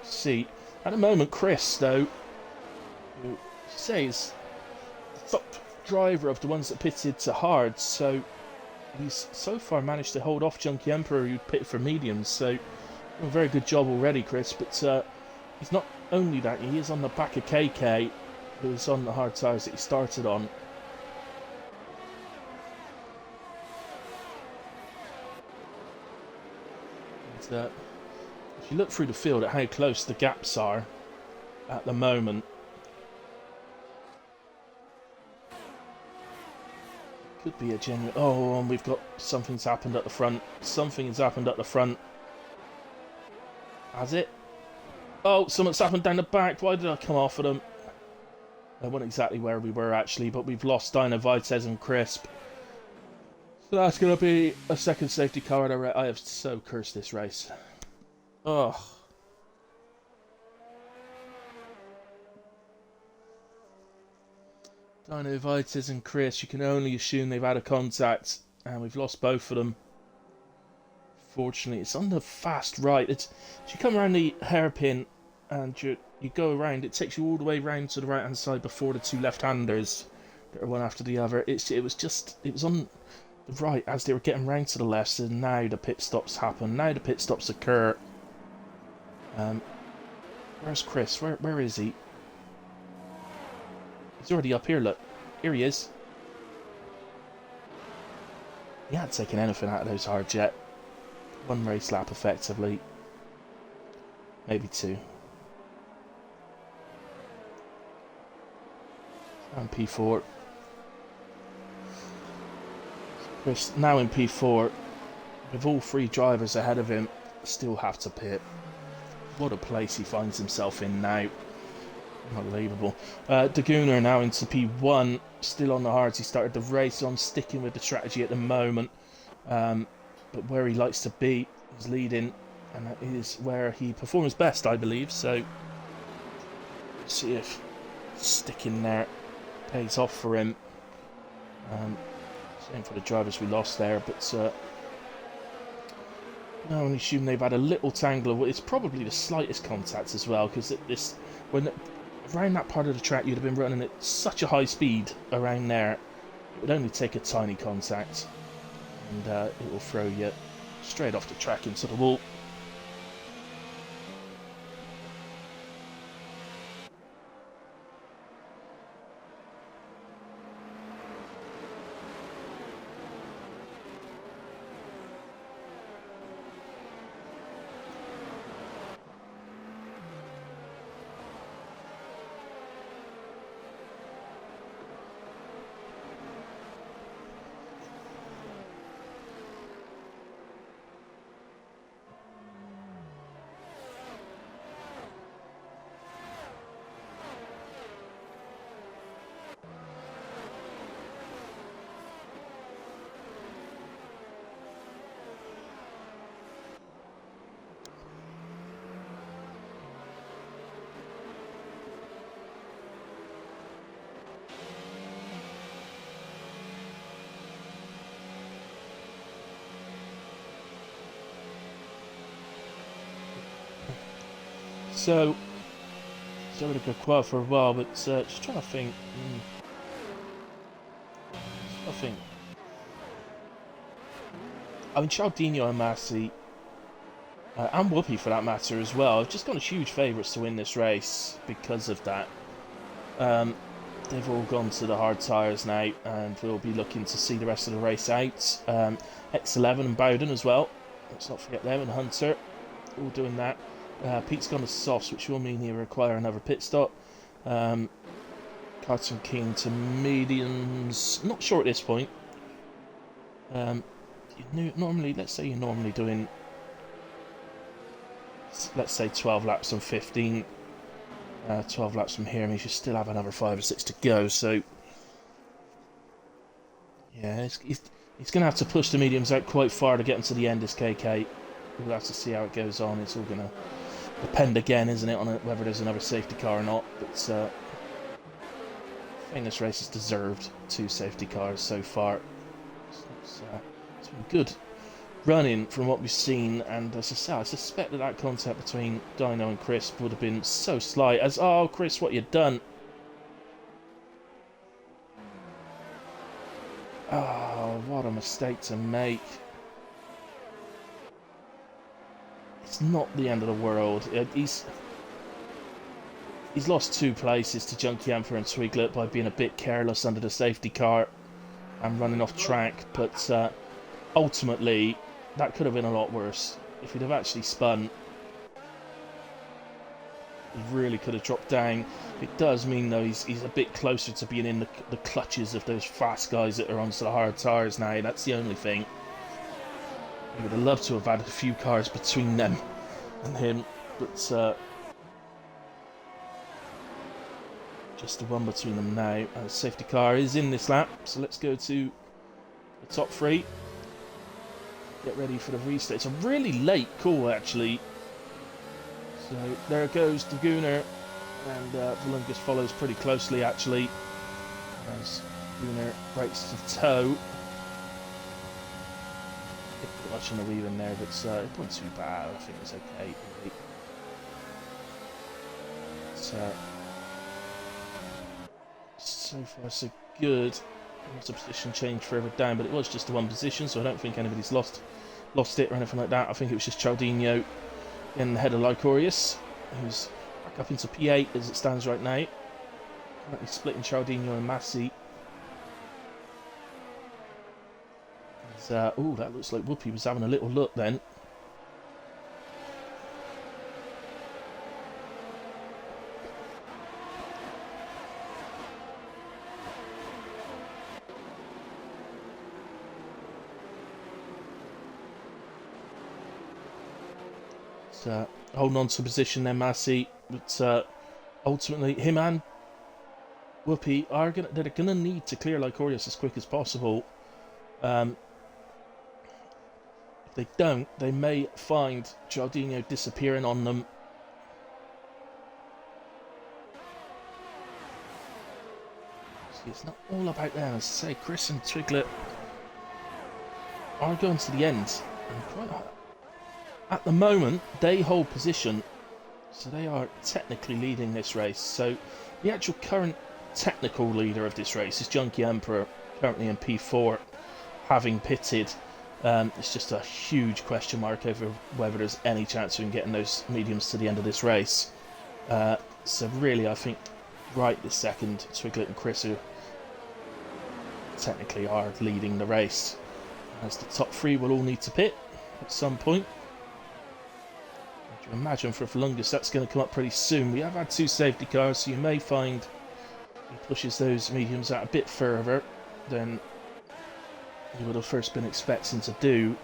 see, at the moment Chris, though, who is the top driver of the ones that pitted to hards, so he's so far managed to hold off Junkie Emperor, who pitted for mediums, so a very good job already, Chris. But he's not only that, he is on the back of KK, who is on the hard tyres that he started on. And, if you look through the field at how close the gaps are at the moment, could be a genuine... Oh, and we've got... Something's happened at the front. Something has happened at the front. Has it? Oh, something's happened down the back. Why did I come off of them? I wasn't exactly where we were, actually, but we've lost Dino Vitez and Crisp. So that's going to be a second safety car. I have so cursed this race. Oh. Dino Vitez and Chris, you can only assume they've had a contact, and we've lost both of them. Fortunately, it's on the fast right. If you come around the hairpin and you go around, it takes you all the way round to the right hand side before the two left-handers that are one after the other. It was on the right as they were getting round to the left, and now the pit stops happen. Now the pit stops occur. Where's Chris? Where is he? He's already up here, look. Here he is. He hadn't taken anything out of those hards yet. One race lap, effectively. Maybe two. And P4. Chris now in P4. With all three drivers ahead of him, still have to pit. What a place he finds himself in now. Unbelievable. Daguna now into P1, still on the hards. He started the race on, sticking with the strategy at the moment. But where he likes to be is leading, and that is where he performs best, I believe. So, see if sticking there pays off for him. Same for the drivers we lost there, but I only assume they've had a little tangle of it's probably the slightest contact as well, because when around that part of the track you'd have been running at such a high speed around there, it would only take a tiny contact, and it will throw you straight off the track into the wall. So, it's already go quiet for a while, but just trying to think. I mean, Chaldino and Massey, and Whoopi for that matter as well, have just gone as huge favourites to win this race because of that. They've all gone to the hard tyres now, and we'll be looking to see the rest of the race out. X11 and Bowden as well. Let's not forget them, and Hunter, all doing that. Pete's gone to softs, which will mean he'll require another pit stop. Carson King to mediums. Not sure at this point. Normally, let's say you're normally doing, let's say 12 laps and 15. 12 laps from here means you still have another 5 or 6 to go. So, yeah, he's going to have to push the mediums out quite far to get into the end, this KK. We'll have to see how it goes on. It's all going to depend again, isn't it, on whether there's another safety car or not. But I think this race has deserved 2 safety cars so far. It's been good running from what we've seen, and as I say, I suspect that contact between Dino and Chris would have been so slight as, oh, Chris, what you done? Oh, what a mistake to make. It's not the end of the world. He's lost 2 places to Junkie Emperor and Twiglet by being a bit careless under the safety car and running off track, but ultimately that could have been a lot worse. If he'd have actually spun, he really could have dropped down. It does mean, though, he's a bit closer to being in the clutches of those fast guys that are onto the hard tyres now. That's the only thing. He would have loved to have had a few cars between them and him, but just the one between them now. The safety car is in this lap, so let's go to the top 3. Get ready for the restart. It's a really late call, actually. So there goes Daguna, and Volungus follows pretty closely, actually, as Daguna breaks to toe. Watching the wheel in there, but it wasn't too bad. I think it's okay. Really. So far so good. There was a position change further down, but it was just the one position, so I don't think anybody's lost it or anything like that. I think it was just Chaldino in the head of Lycorius, who's back up into P8 as it stands right now. Currently splitting Chaldino and Massey. Oh, that looks like Whoopi was having a little look then. Holding on to position there, Massey, but ultimately, him and Whoopi they're gonna need to clear Lycorius as quick as possible. If they don't, they may find Giardino disappearing on them. See, it's not all about them. As I say, Chris and Twiglet are going to the end. And at the moment, they hold position, so they are technically leading this race. So the actual current technical leader of this race is Junkie Emperor, currently in P4, having pitted. It's just a huge question mark over whether there's any chance of him getting those mediums to the end of this race. So really, I think right this second, Twiglet and Chris are technically leading the race, as the top three will all need to pit at some point. I can imagine for the longest that's going to come up pretty soon. We have had 2 safety cars, so you may find he pushes those mediums out a bit further than you would have first been expecting to do.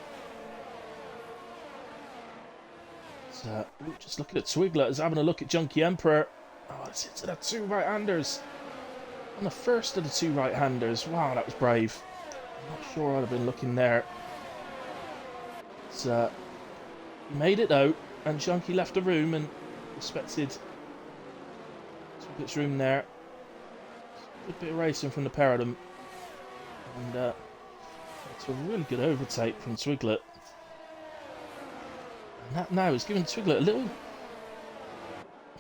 So, just looking at Twiglet, is having a look at Junkie Emperor. Oh, it's into the 2 right-handers. And the first of the 2 right-handers. Wow, that was brave. I'm not sure I'd have been looking there. So, he made it out, and Junkie left the room and respected Twiglet's room there. Good bit of racing from the pair of them. And it's a really good overtake from Twiglet. And that now is giving Twiglet a little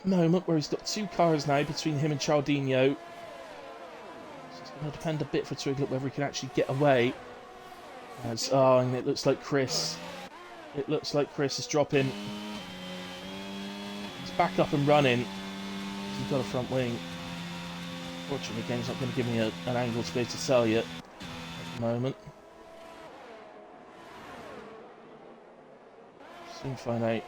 moment where he's got 2 cars now between him and Chaldino. So it's going to depend a bit for Twiglet whether he can actually get away. And it looks like Chris. It looks like Chris is dropping. He's back up and running. He's got a front wing. Fortunately, the game's not going to give me an angle to be able to tell you at the moment. Soon find out.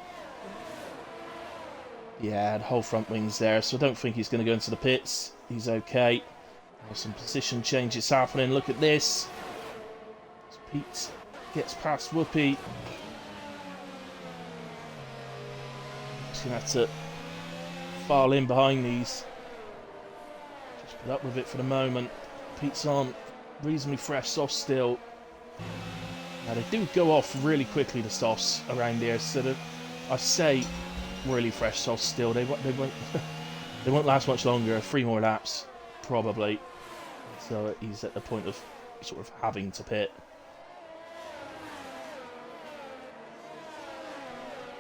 Yeah, the whole front wing's there, so I don't think he's going to go into the pits. He's okay. There's some position changes happening. Look at this. As Pete gets past Whoopi. He's going to have to file in behind these. Just put up with it for the moment. Pete's on reasonably fresh soft still. Now they do go off really quickly, the softs around here, so that I say really fresh softs still. They won't they won't last much longer. 3 more laps probably. So he's at the point of sort of having to pit.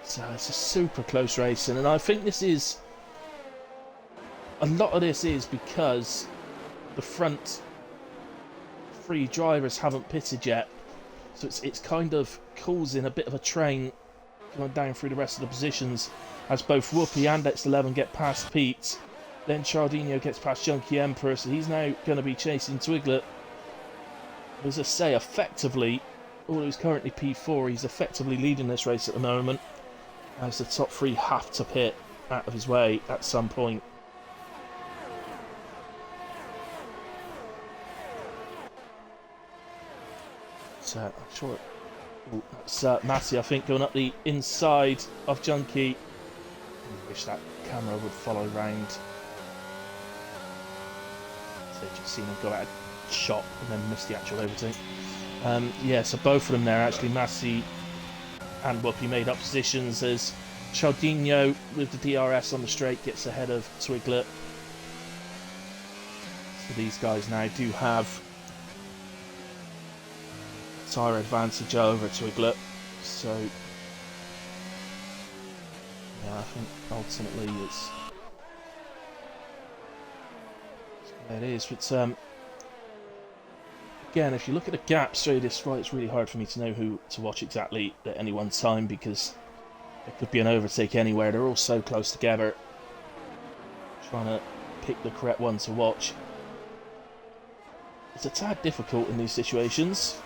So it's a super close racing, and I think this is a lot of this is because the front 3 drivers haven't pitted yet. So it's kind of causing a bit of a train going down through the rest of the positions as both Whoopi and X11 get past Pete. Then Chardino gets past Junkie Emperor, so he's now going to be chasing Twiglet. As I say, effectively, although he's currently P4, he's effectively leading this race at the moment, as the top 3 have to pit out of his way at some point. I'm sure that's Matty, I think, going up the inside of Junkie. I wish that camera would follow round. So just seen him go out a shot and then miss the actual overtake. Yeah, so both of them there, actually, Matty and Whoopi made up positions as Chaldino with the DRS on the straight gets ahead of Twiglet. So these guys now do have tyre advantage over Twiglet, so yeah, I think ultimately it's there it is. But again, if you look at the gaps through this, right, it's really hard for me to know who to watch exactly at any one time because there could be an overtake anywhere. They're all so close together. Trying to pick the correct one to watch. It's a tad difficult in these situations.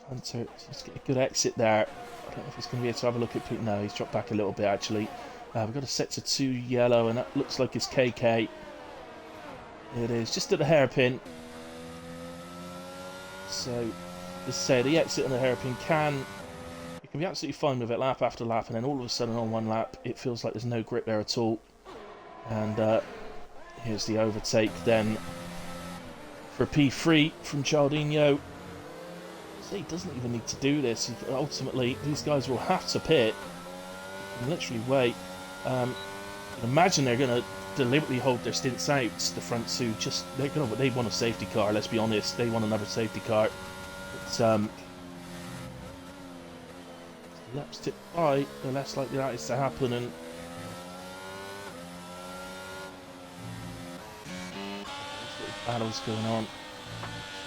Hunter, let's get a good exit there. I don't know if he's going to be able to have a look at Pete. No, he's dropped back a little bit actually. We've got a set to 2 yellow, and that looks like it's KK. It is just at the hairpin. So as I say, the exit on the hairpin you can be absolutely fine with it lap after lap, and then all of a sudden on one lap it feels like there's no grip there at all. And here's the overtake then for P3 from Cialdino. See, he doesn't even need to do this. Ultimately, these guys will have to pit. You can literally wait. Imagine they're going to deliberately hold their stints out. The front two, they want a safety car. Let's be honest, they want another safety car. But the laps tip by, the less likely that is to happen. And battles going on.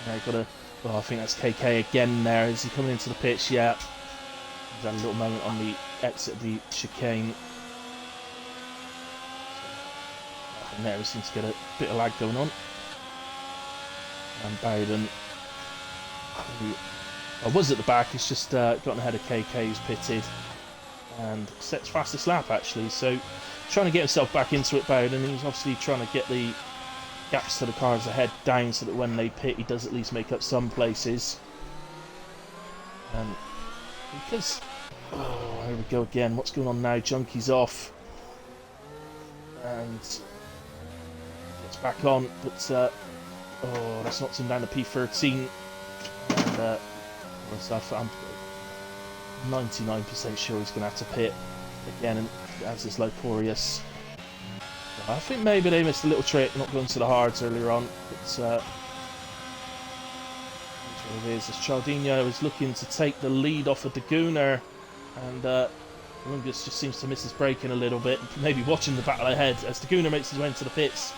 Now got to. Oh, I think that's KK again there. Is he coming into the pitch? Yeah. He's had a little moment on the exit of the chicane. And there we seem to get a bit of lag going on. And Bowden, who I was at the back, he's just gotten ahead of KK, who's pitted. And sets fastest lap actually. So trying to get himself back into it, Bowden. He's obviously trying to get the gaps to the cars ahead down so that when they pit he does at least make up some places. Because here we go again. What's going on now? Junkie's off and gets back on, but that's knocks him down to P13. And I'm 99% sure he's going to have to pit again, and as is Loporius. I think maybe they missed a little trick not going to the hards earlier on, but that's what it is. As Cialdino is looking to take the lead off of Daguna, and Lungus just seems to miss his braking a little bit, maybe watching the battle ahead as Daguna makes his way into the pits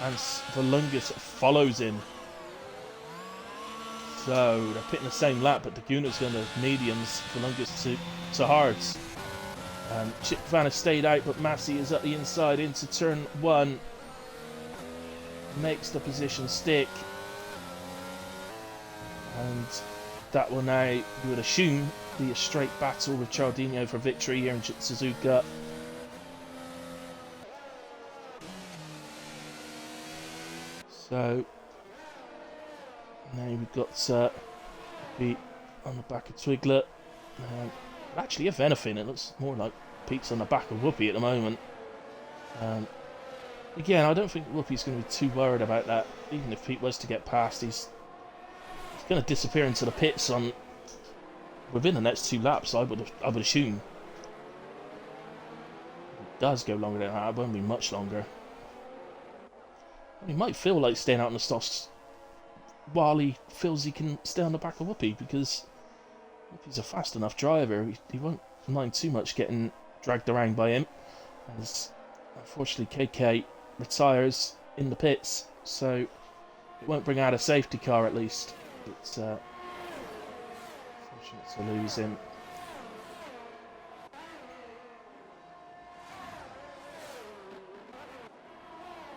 and Lungus follows him. So they're pitting the same lap, but Daguna's going to mediums, Lungus to hards. Chip Van has stayed out, but Massey is at the inside into turn 1. Makes the position stick. And that will now, you would assume, be a straight battle with Cialdino for victory here in Suzuka. So now we've got Pete on the back of Twiglet. Actually, if anything, it looks more like Pete's on the back of Whoopi at the moment. Again, I don't think Whoopi's going to be too worried about that. Even if Pete was to get past, he's going to disappear into the pits within the next 2 laps. I would assume. It does go longer than that. It won't be much longer. He might feel like staying out in the softs while he feels he can stay on the back of Whoopi, because Whoopi's a fast enough driver. He won't mind too much getting dragged around by him. As unfortunately KK retires in the pits, so it won't bring out a safety car at least. It's unfortunate to lose him.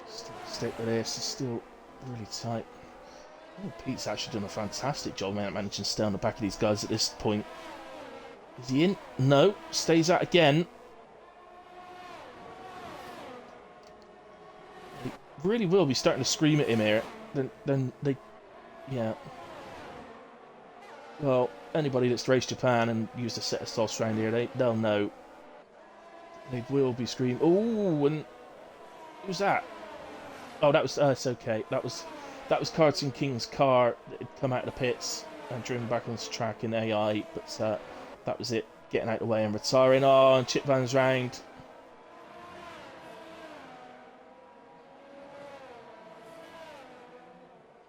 Still stick with this. It's still really tight. Oh, Pete's actually done a fantastic job managing to stay on the back of these guys at this point. Is he in? No. Stays out again. They really will be starting to scream at him here. Then they... Yeah. Well, anybody that's raced Japan and used a set of softs around here, they'll know. They will be screaming. Oh, and... Who's that? Oh, that was... it's okay. That was Karting King's car that had come out of the pits and driven back onto track in AI, but that was it, getting out of the way and retiring. Oh, and Chip Van's round.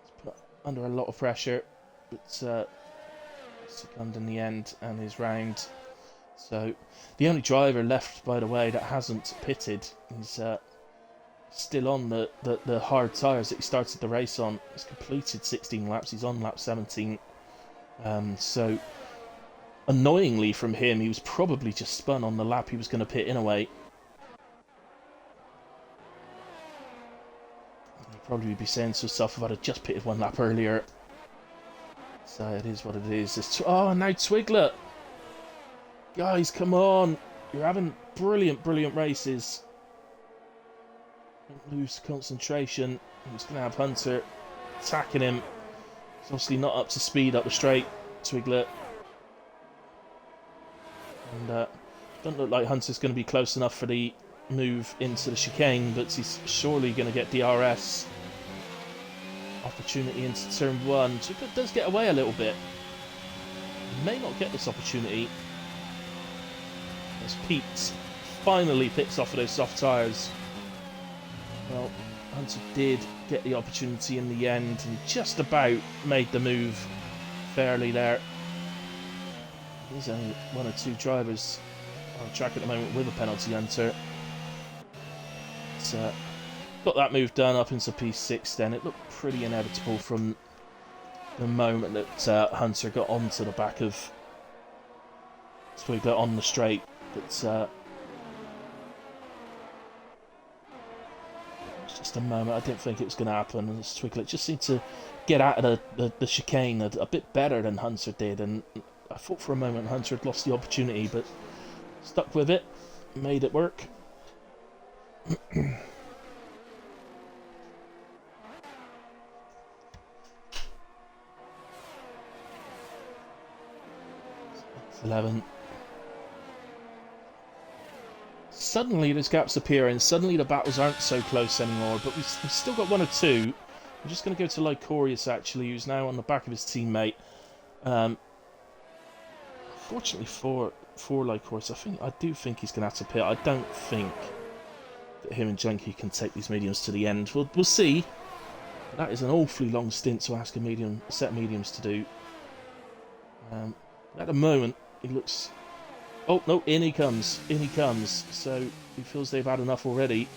He's put under a lot of pressure, but succumbed in the end and is round. So the only driver left, by the way, that hasn't pitted is still on the hard tyres that he started the race on. He's completed 16 laps. He's on lap 17. So annoyingly from him, he was probably just spun on the lap he was going to pit in a way. He'd probably be saying to himself, if I'd have just pitted 1 lap earlier. So it is what it is. Oh, now Twiglet! Guys, come on! You're having brilliant races. Don't lose concentration. He's going to have Hunter attacking him. He's obviously not up to speed up the straight. Twiglet. And doesn't look like Hunter's going to be close enough for the move into the chicane, but he's surely going to get DRS opportunity into turn 1. Twiglet does get away a little bit. He may not get this opportunity as Pete finally picks off of those soft tyres. Well, Hunter did get the opportunity in the end and just about made the move fairly there. There's only 1 or 2 drivers on the track at the moment with a penalty, Hunter. But, got that move done up into P6 then. It looked pretty inevitable from the moment that Hunter got onto the back of Twiglet on the straight. But just a moment, I didn't think it was going to happen. And Twiglet just seemed to get out of the chicane a bit better than Hunter did, and I thought for a moment Hunter had lost the opportunity, but stuck with it, made it work. 11. Suddenly those gaps appear and suddenly the battles aren't so close anymore, but we've still got 1 or 2. I'm just going to go to Lycorius actually, who's now on the back of his teammate. Fortunately for Lycorius, I do think he's going to have to pit. I don't think that him and Junkie can take these mediums to the end. We'll see. That is an awfully long stint to ask a set of mediums to do. At the moment, he looks... Oh, no, in he comes. In he comes. So he feels they've had enough already.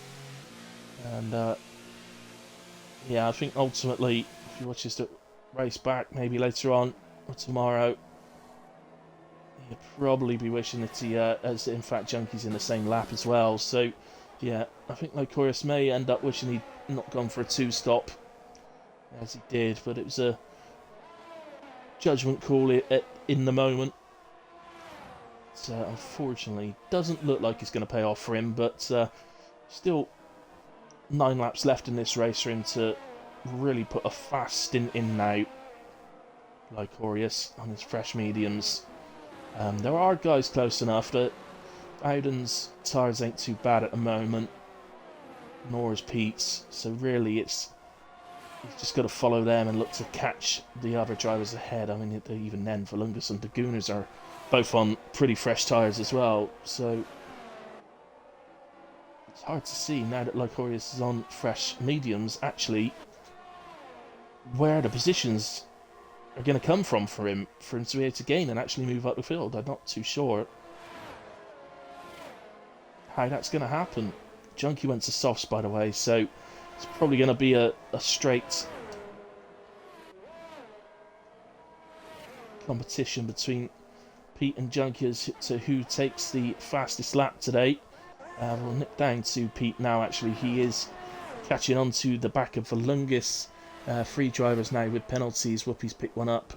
And, yeah, I think ultimately, if he watches the race back, maybe later on or tomorrow, he'll probably be wishing that he, as in fact, Junkie's in the same lap as well. So, yeah, I think Lycorius may end up wishing he'd not gone for a 2-stop, as he did, but it was a judgment call in the moment. So, unfortunately, doesn't look like it's going to pay off for him, but still 9 laps left in this race for him to really put a fast stint in now. Lycorius on his fresh mediums. There are guys close enough that Bowden's tyres ain't too bad at the moment, nor is Pete's, so really he's just got to follow them and look to catch the other drivers ahead. I mean, even then, Volungus and Dagooners are both on pretty fresh tyres as well, so it's hard to see now that Lycorius is on fresh mediums, actually, where the positions are going to come from for him to be able to gain and actually move up the field. I'm not too sure how that's going to happen. Junkie went to softs, by the way, so it's probably going to be a straight competition between Pete and Junkie as to who takes the fastest lap today. We'll nip down to Pete now, actually. He is catching on to the back of Volungus. 3 drivers now with penalties. Whoopi's picked one up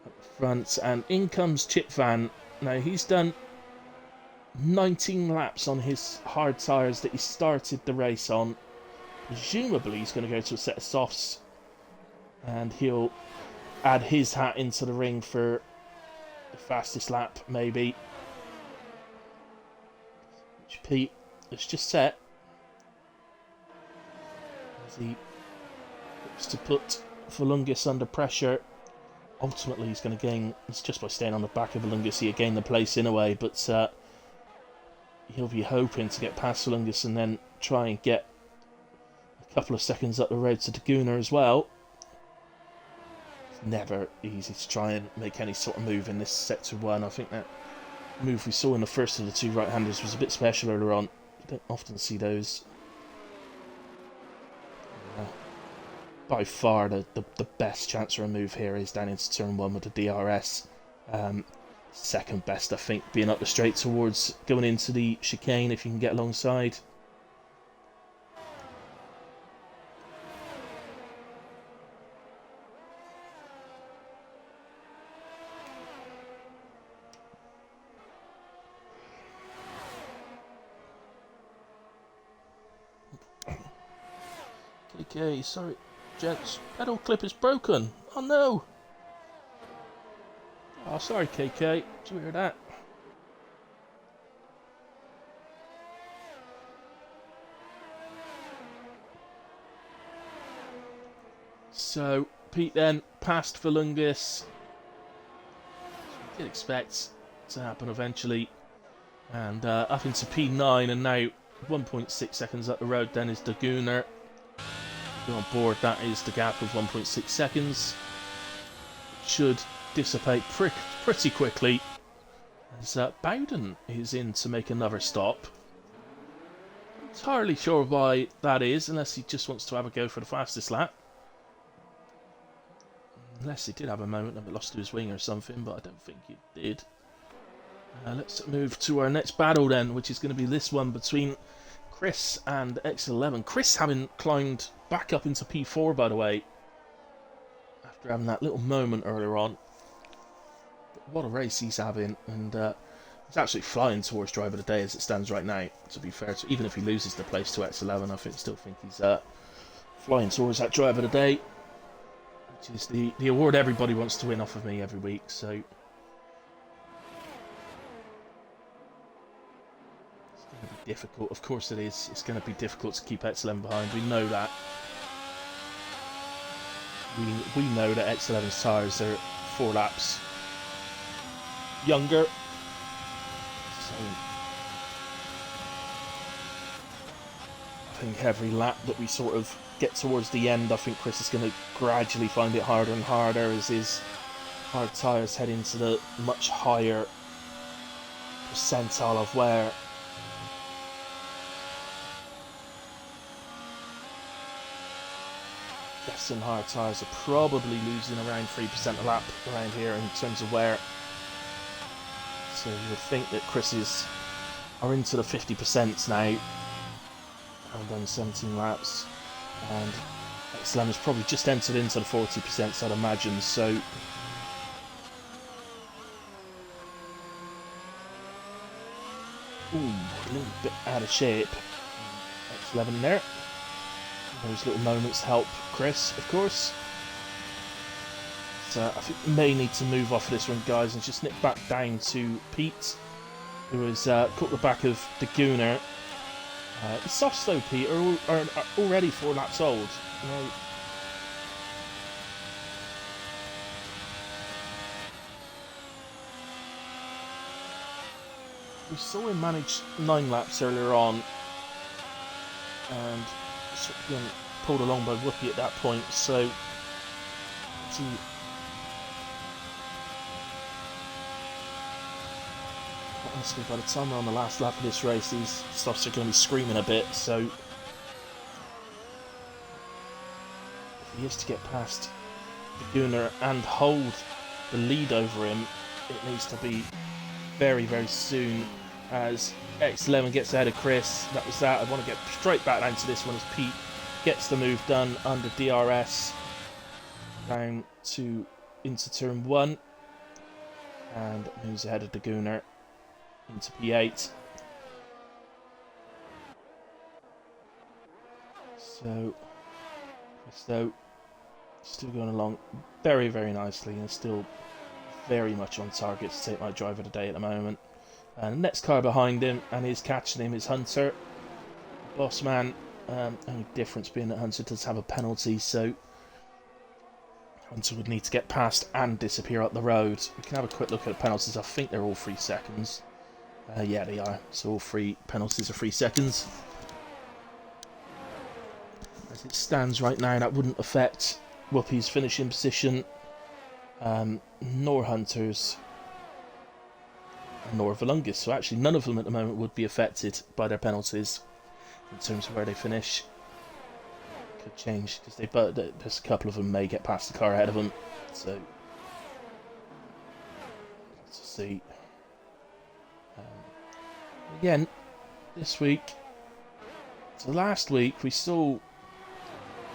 at the front, and in comes Chip Van. Now he's done 19 laps on his hard tyres that he started the race on. Presumably he's going to go to a set of softs, and he'll add his hat into the ring for the fastest lap, maybe. Which Pete has just set as he looks to put Volungus under pressure. Ultimately he's going to gain, it's just by staying on the back of Volungus he'll gain the place in a way, but he'll be hoping to get past Volungus and then try and get a couple of seconds up the road to Daguna as well. It's never easy to try and make any sort of move in this Sector 1. I think that move we saw in the first of the 2 right-handers was a bit special earlier on. You don't often see those. By far the best chance for a move here is down into turn 1 with the DRS. Second best, I think, being up the straight towards going into the chicane if you can get alongside. Okay, sorry, gents. Pedal clip is broken. Oh no! Oh, sorry, KK. Did you hear that? So, Pete then passed Valungus. Did expect to happen eventually. And up into P9, and now 1.6 seconds up the road then is Daguner. Go on board, that is the gap of 1.6 seconds. Should dissipate pretty quickly as Bowden is in to make another stop. Not entirely sure why that is, unless he just wants to have a go for the fastest lap. Unless he did have a moment and lost to his wing or something, but I don't think he did. Let's move to our next battle then, which is going to be this one between Chris and X11. Chris having climbed back up into P4, by the way, after having that little moment earlier on. But what a race he's having, and he's absolutely flying towards driver of the day as it stands right now, to be fair. Even if he loses the place to X11, I still think he's flying towards that driver of the day, which is the award everybody wants to win off of me every week, so it's going to be difficult. Of course it is. It's going to be difficult to keep X11 behind. We know that. We know that X11's tyres are 4 laps younger. So I think every lap that we sort of get towards the end, I think Chris is going to gradually find it harder and harder as his hard tyres head into the much higher percentile of wear. Guessing hard tyres are probably losing around 3% a lap around here in terms of wear. So you would think that Chris's are into the 50% now, having done 17 laps, and X11 has probably just entered into the 40%, so I'd imagine. So ooh, a little bit out of shape. X11 there. Those little moments help Chris, of course. So I think we may need to move off of this one, guys, and just nip back down to Pete, who has caught the back of Daguner. The softs, though, Pete, are already 4 laps old. You know, we saw him manage 9 laps earlier on, and sort of being pulled along by Whoopi at that point. So honestly, by the time we're on the last lap of this race, these softs are going to be screaming a bit, so if he is to get past Daguner and hold the lead over him, it needs to be very, very soon, as X11 gets ahead of Chris. That was that. I want to get straight back down to this one as Pete gets the move done under DRS down to into turn 1 and moves ahead of Daguner into P8. So Chris, though, still going along very, very nicely and still very much on target to take my driver today at the moment. And the next car behind him, and he's catching him, is Hunter. Boss man. Only difference being that Hunter does have a penalty, so Hunter would need to get past and disappear up the road. We can have a quick look at the penalties. I think they're all 3 seconds. Yeah, they are. So all 3 penalties are 3 seconds. As it stands right now, that wouldn't affect Whoopi's finishing position, nor Hunter's, nor Valungus. So actually, none of them at the moment would be affected by their penalties in terms of where they finish. Could change because there's a couple of them may get past the car ahead of them. So let's see. Again, this week. So last week we saw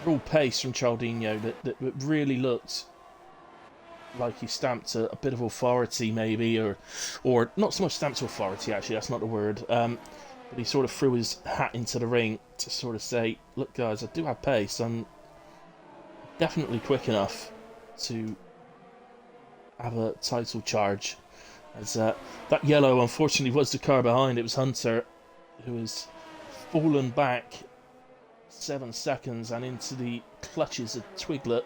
real pace from Chaldinho that really looked like he stamped a bit of authority, maybe, or not so much stamped authority. Actually, that's not the word. But he sort of threw his hat into the ring to sort of say, "Look, guys, I do have pace. I'm definitely quick enough to have a title charge. As that yellow, unfortunately, was the car behind. It was Hunter, who has fallen back 7 seconds and into the clutches of Twiglet,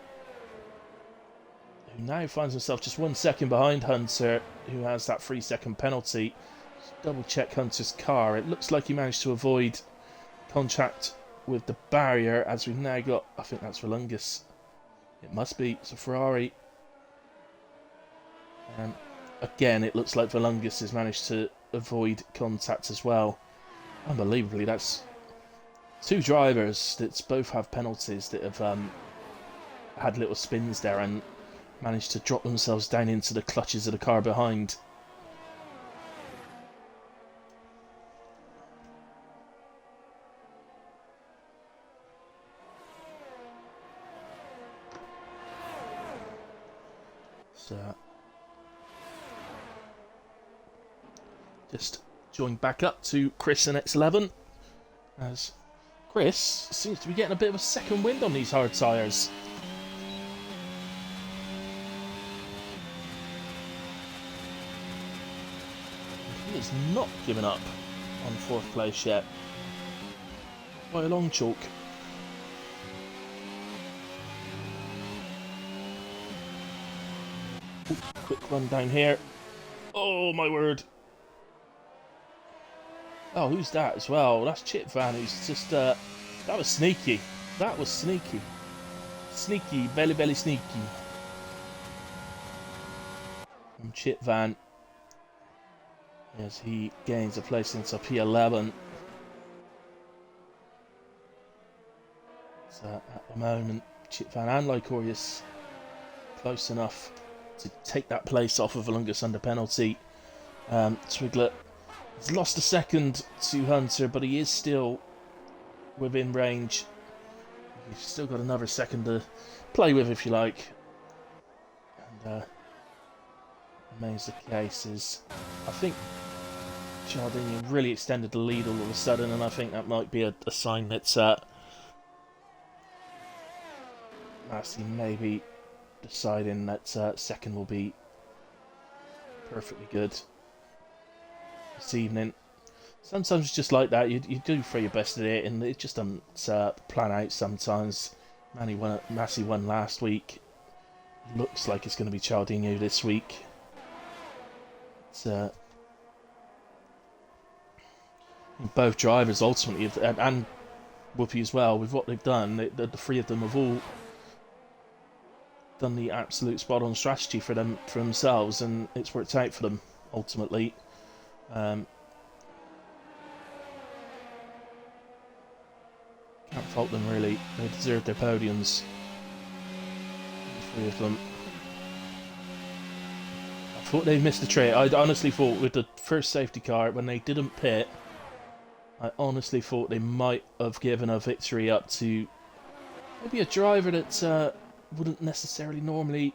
who now finds himself just 1 second behind Hunter, who has that 3-second penalty. Just double check Hunter's car. It looks like he managed to avoid contact with the barrier, as we've now got, I think that's Volungus. It must be. It's a Ferrari. Again, it looks like Volungus has managed to avoid contact as well. Unbelievably, that's 2 drivers that both have penalties that have had little spins there and managed to drop themselves down into the clutches of the car behind. So, just join back up to Chris and X11, as Chris seems to be getting a bit of a second wind on these hard tyres. He has not given up on 4th place yet. By a long chalk. Ooh, quick run down here. Oh my word. Oh, who's that as well? That's Chip Van, who's just, that was sneaky. That was sneaky. Sneaky, very sneaky. From Chip Van, as he gains a place into P11. So at the moment, Chip Van and Lycorius close enough to take that place off of Volungus under penalty. Twiglet has lost a second to Hunter, but he is still within range. He's still got another second to play with, if you like. And remains the case is, I think Cialdini really extended the lead all of a sudden, and I think that might be a sign that Massey maybe deciding that second will be perfectly good this evening. Sometimes it's just like that. You do throw your best at it, and it just doesn't plan out sometimes. Massey won last week. Looks like it's going to be Cialdini this week. Both drivers ultimately, and Whoopi as well, with what they've done, the 3 of them have all done the absolute spot-on strategy for themselves, and it's worked out for them ultimately. Can't fault them really. They deserve their podiums. The 3 of them. I thought they missed a trick. I honestly thought with the first safety car, when they didn't pit, I honestly thought they might have given a victory up to maybe a driver that wouldn't necessarily normally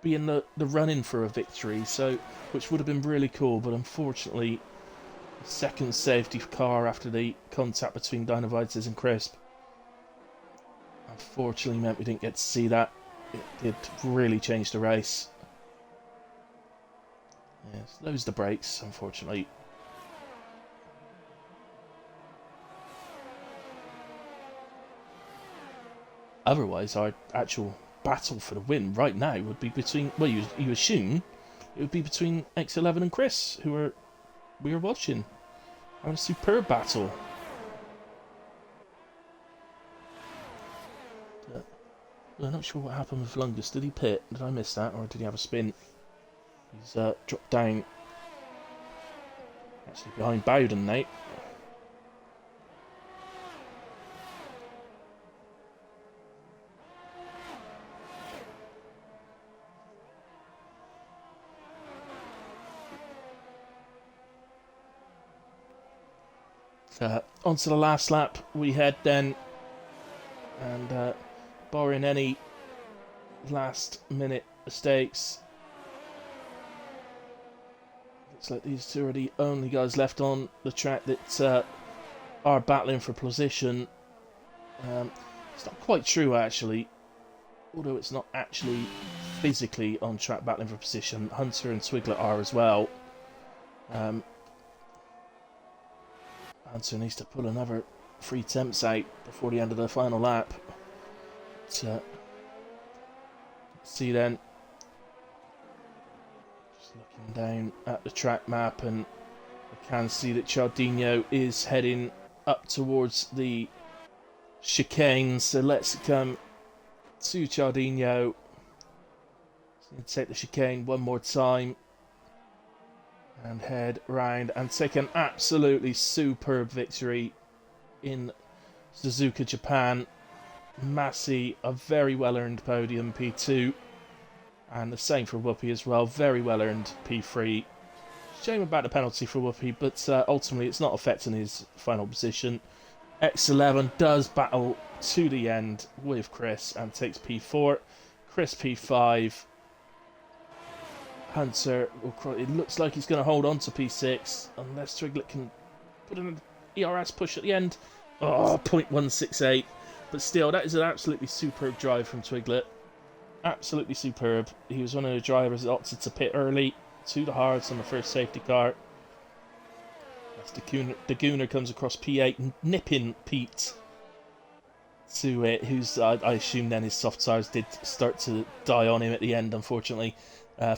be in the run-in for a victory, so which would have been really cool, but unfortunately the second safety car after the contact between Dinovites and Crisp unfortunately meant we didn't get to see that. It did really change the race. Yes, those are the brakes, unfortunately. Otherwise, our actual battle for the win right now would be between, well, you assume it would be between X11 and Chris, who we are watching. Having a superb battle. I'm not sure what happened with Lungus. Did he pit? Did I miss that? Or did he have a spin? He's dropped down. Actually behind Bowden now. On to the last lap we head then, and barring any last minute mistakes, looks like these 2 are the only guys left on the track that are battling for position. It's not quite true actually, although it's not actually physically on track battling for position. Hunter and Twiglet are as well. Hunter needs to pull another 3 attempts out before the end of the final lap. But, see then, just looking down at the track map, and I can see that Cialdino is heading up towards the chicane, so let's come to Cialdino. He's going to take the chicane one more time and head round and take an absolutely superb victory in Suzuka, Japan. Masi, a very well earned podium, P2, and the same for Whoopi as well, very well earned P3. Shame about the penalty for Whoopi, but ultimately it's not affecting his final position. X11 does battle to the end with Chris and takes P4. Chris P5. Hunter, it looks like he's going to hold on to P6 unless Twiglet can put in an ERS push at the end. Oh, 0.168. But still, that is an absolutely superb drive from Twiglet. Absolutely superb. He was one of the drivers that opted to pit early to the hards on the first safety car. As the Gooner comes across P8, nipping Pete to it, who's, I assume then his soft tyres did start to die on him at the end, unfortunately.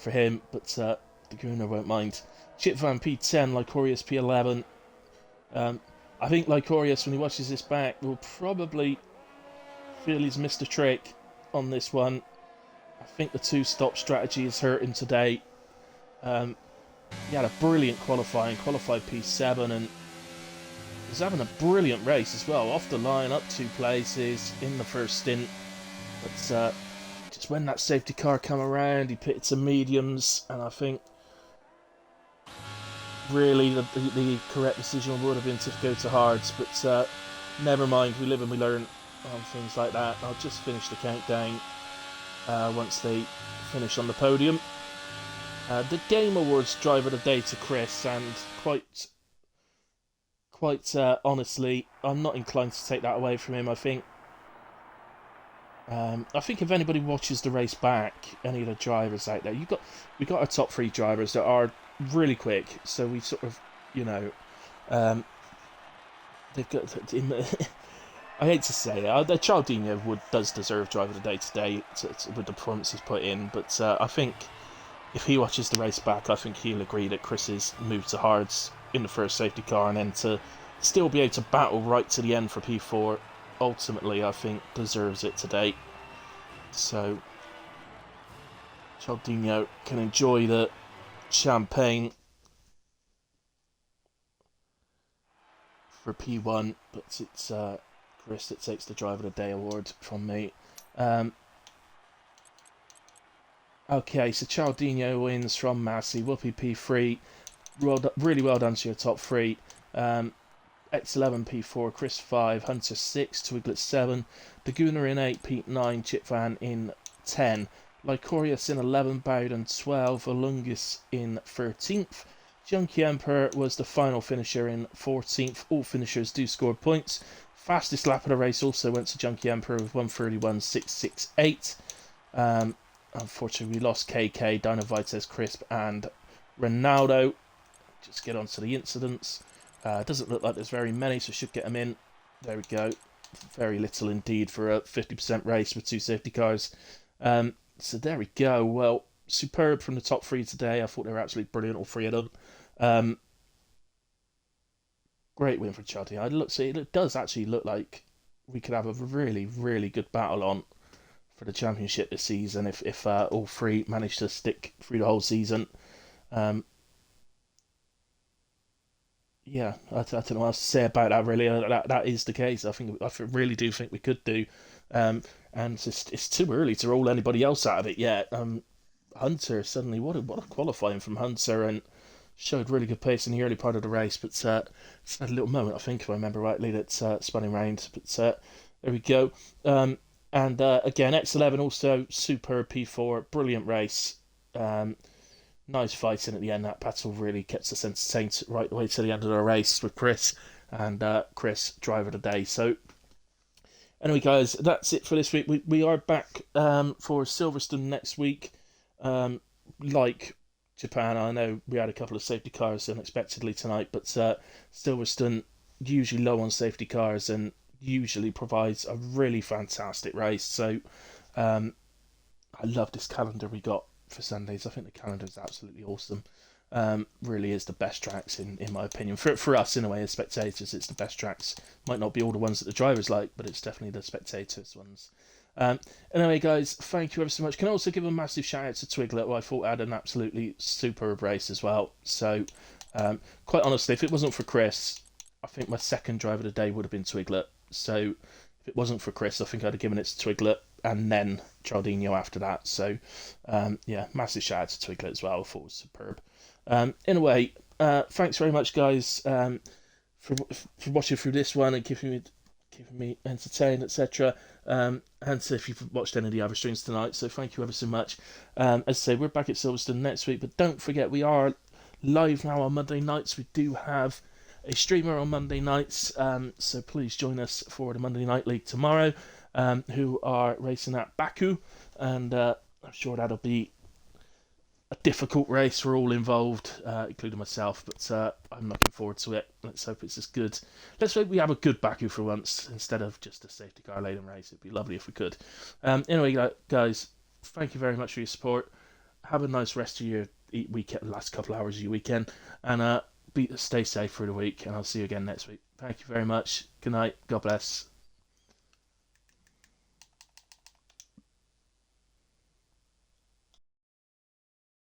For him, but the Gooner won't mind. Chip Van P10, Lycorius P11. I think Lycorius, when he watches this back, will probably feel he's missed a trick on this one. I think the two-stop strategy has hurt him today. He had a brilliant qualified P7, and was having a brilliant race as well. Off the line, up 2 places in the first stint. But just when that safety car came around, he pitted to mediums, and I think really the correct decision would have been to go to hards, but never mind, we live and we learn on things like that. I'll just finish the countdown once they finish on the podium. The Game Awards Driver of the Day to Chris, and quite honestly, I'm not inclined to take that away from him. I think if anybody watches the race back, any of the drivers out there, we got our top 3 drivers that are really quick. So we sort of, they've got. I hate to say it, the Cialdino does deserve driver of the day today with the performance he's put in. But I think if he watches the race back, I think he'll agree that Chris's move to hards in the first safety car and then to still be able to battle right to the end for P4. Ultimately, I think deserves it today. So Cialdino can enjoy the champagne for P1, but it's Chris that takes the Driver of the Day award from me. Okay, so Cialdino wins from Masi. Whoopi P3. Really well done to your top 3. X11 P4, Chris 5, Hunter 6, Twiglet 7, Daguna in 8, Pete 9, Chip Van in 10, Lycorius in 11, Bowden 12, Alungus in 13th. Junkie Emperor was the final finisher in 14th. All finishers do score points. Fastest lap of the race also went to Junkie Emperor with 1:31.668. Unfortunately, we lost KK, Dino Vites, Crisp, and Ronaldo. Just get on to the incidents. Doesn't look like there's very many, so should get them in. There we go. Very little indeed for a 50% race with 2 safety cars. So there we go. Well, superb from the top 3 today. I thought they were absolutely brilliant, all 3 of them. Great win for Cialdino. It does actually look like we could have a really, really good battle on for the championship this season if all 3 manage to stick through the whole season. Yeah, I don't know what else to say about that. Really, that is the case. I really do think we could do, and it's too early to roll anybody else out of it yet. Hunter suddenly, what a qualifying from Hunter, and showed really good pace in the early part of the race, but it's had a little moment, I think, if I remember rightly, that's spun him round. But there we go. And again, X11 also super P4, brilliant race. Nice fighting at the end. That battle really kept us entertained right the way to the end of the race with Chris, and Chris driver of the day. So Anyway, guys, that's it for this week. We are back for Silverstone next week. Like Japan, I know we had a couple of safety cars unexpectedly tonight, but Silverstone usually low on safety cars and usually provides a really fantastic race. So um, I love this calendar we got for Sundays. I think the calendar is absolutely awesome. Really is the best tracks in my opinion. For us, in a way, as spectators, it's the best tracks. Might not be all the ones that the drivers like, but it's definitely the spectators' ones. Anyway, guys, thank you ever so much. Can I also give a massive shout out to Twiglet, who I thought had an absolutely superb race as well. So, quite honestly, if it wasn't for Chris, I think my second driver of the day would have been Twiglet. So, if it wasn't for Chris, I think I'd have given it to Twiglet and then Chardino after that. So, yeah, massive shout out to Twiglet as well. I thought it was superb. In a way, thanks very much, guys, for watching through this one and keeping me entertained, etc. And so if you've watched any of the other streams tonight, so thank you ever so much. As I say, we're back at Silverstone next week, but don't forget we are live now on Monday nights. We do have a streamer on Monday nights, so please join us for the Monday Night League tomorrow, who are racing at Baku, and I'm sure that'll be a difficult race for all involved, including myself, but I'm looking forward to it. Let's hope it's as good. Let's hope we have a good Baku for once instead of just a safety car laden race. It'd be lovely if we could. Anyway, guys, thank you very much for your support. Have a nice rest of your weekend, last couple of hours of your weekend, and stay safe through the week. And I'll see you again next week. Thank you very much. Good night. God bless.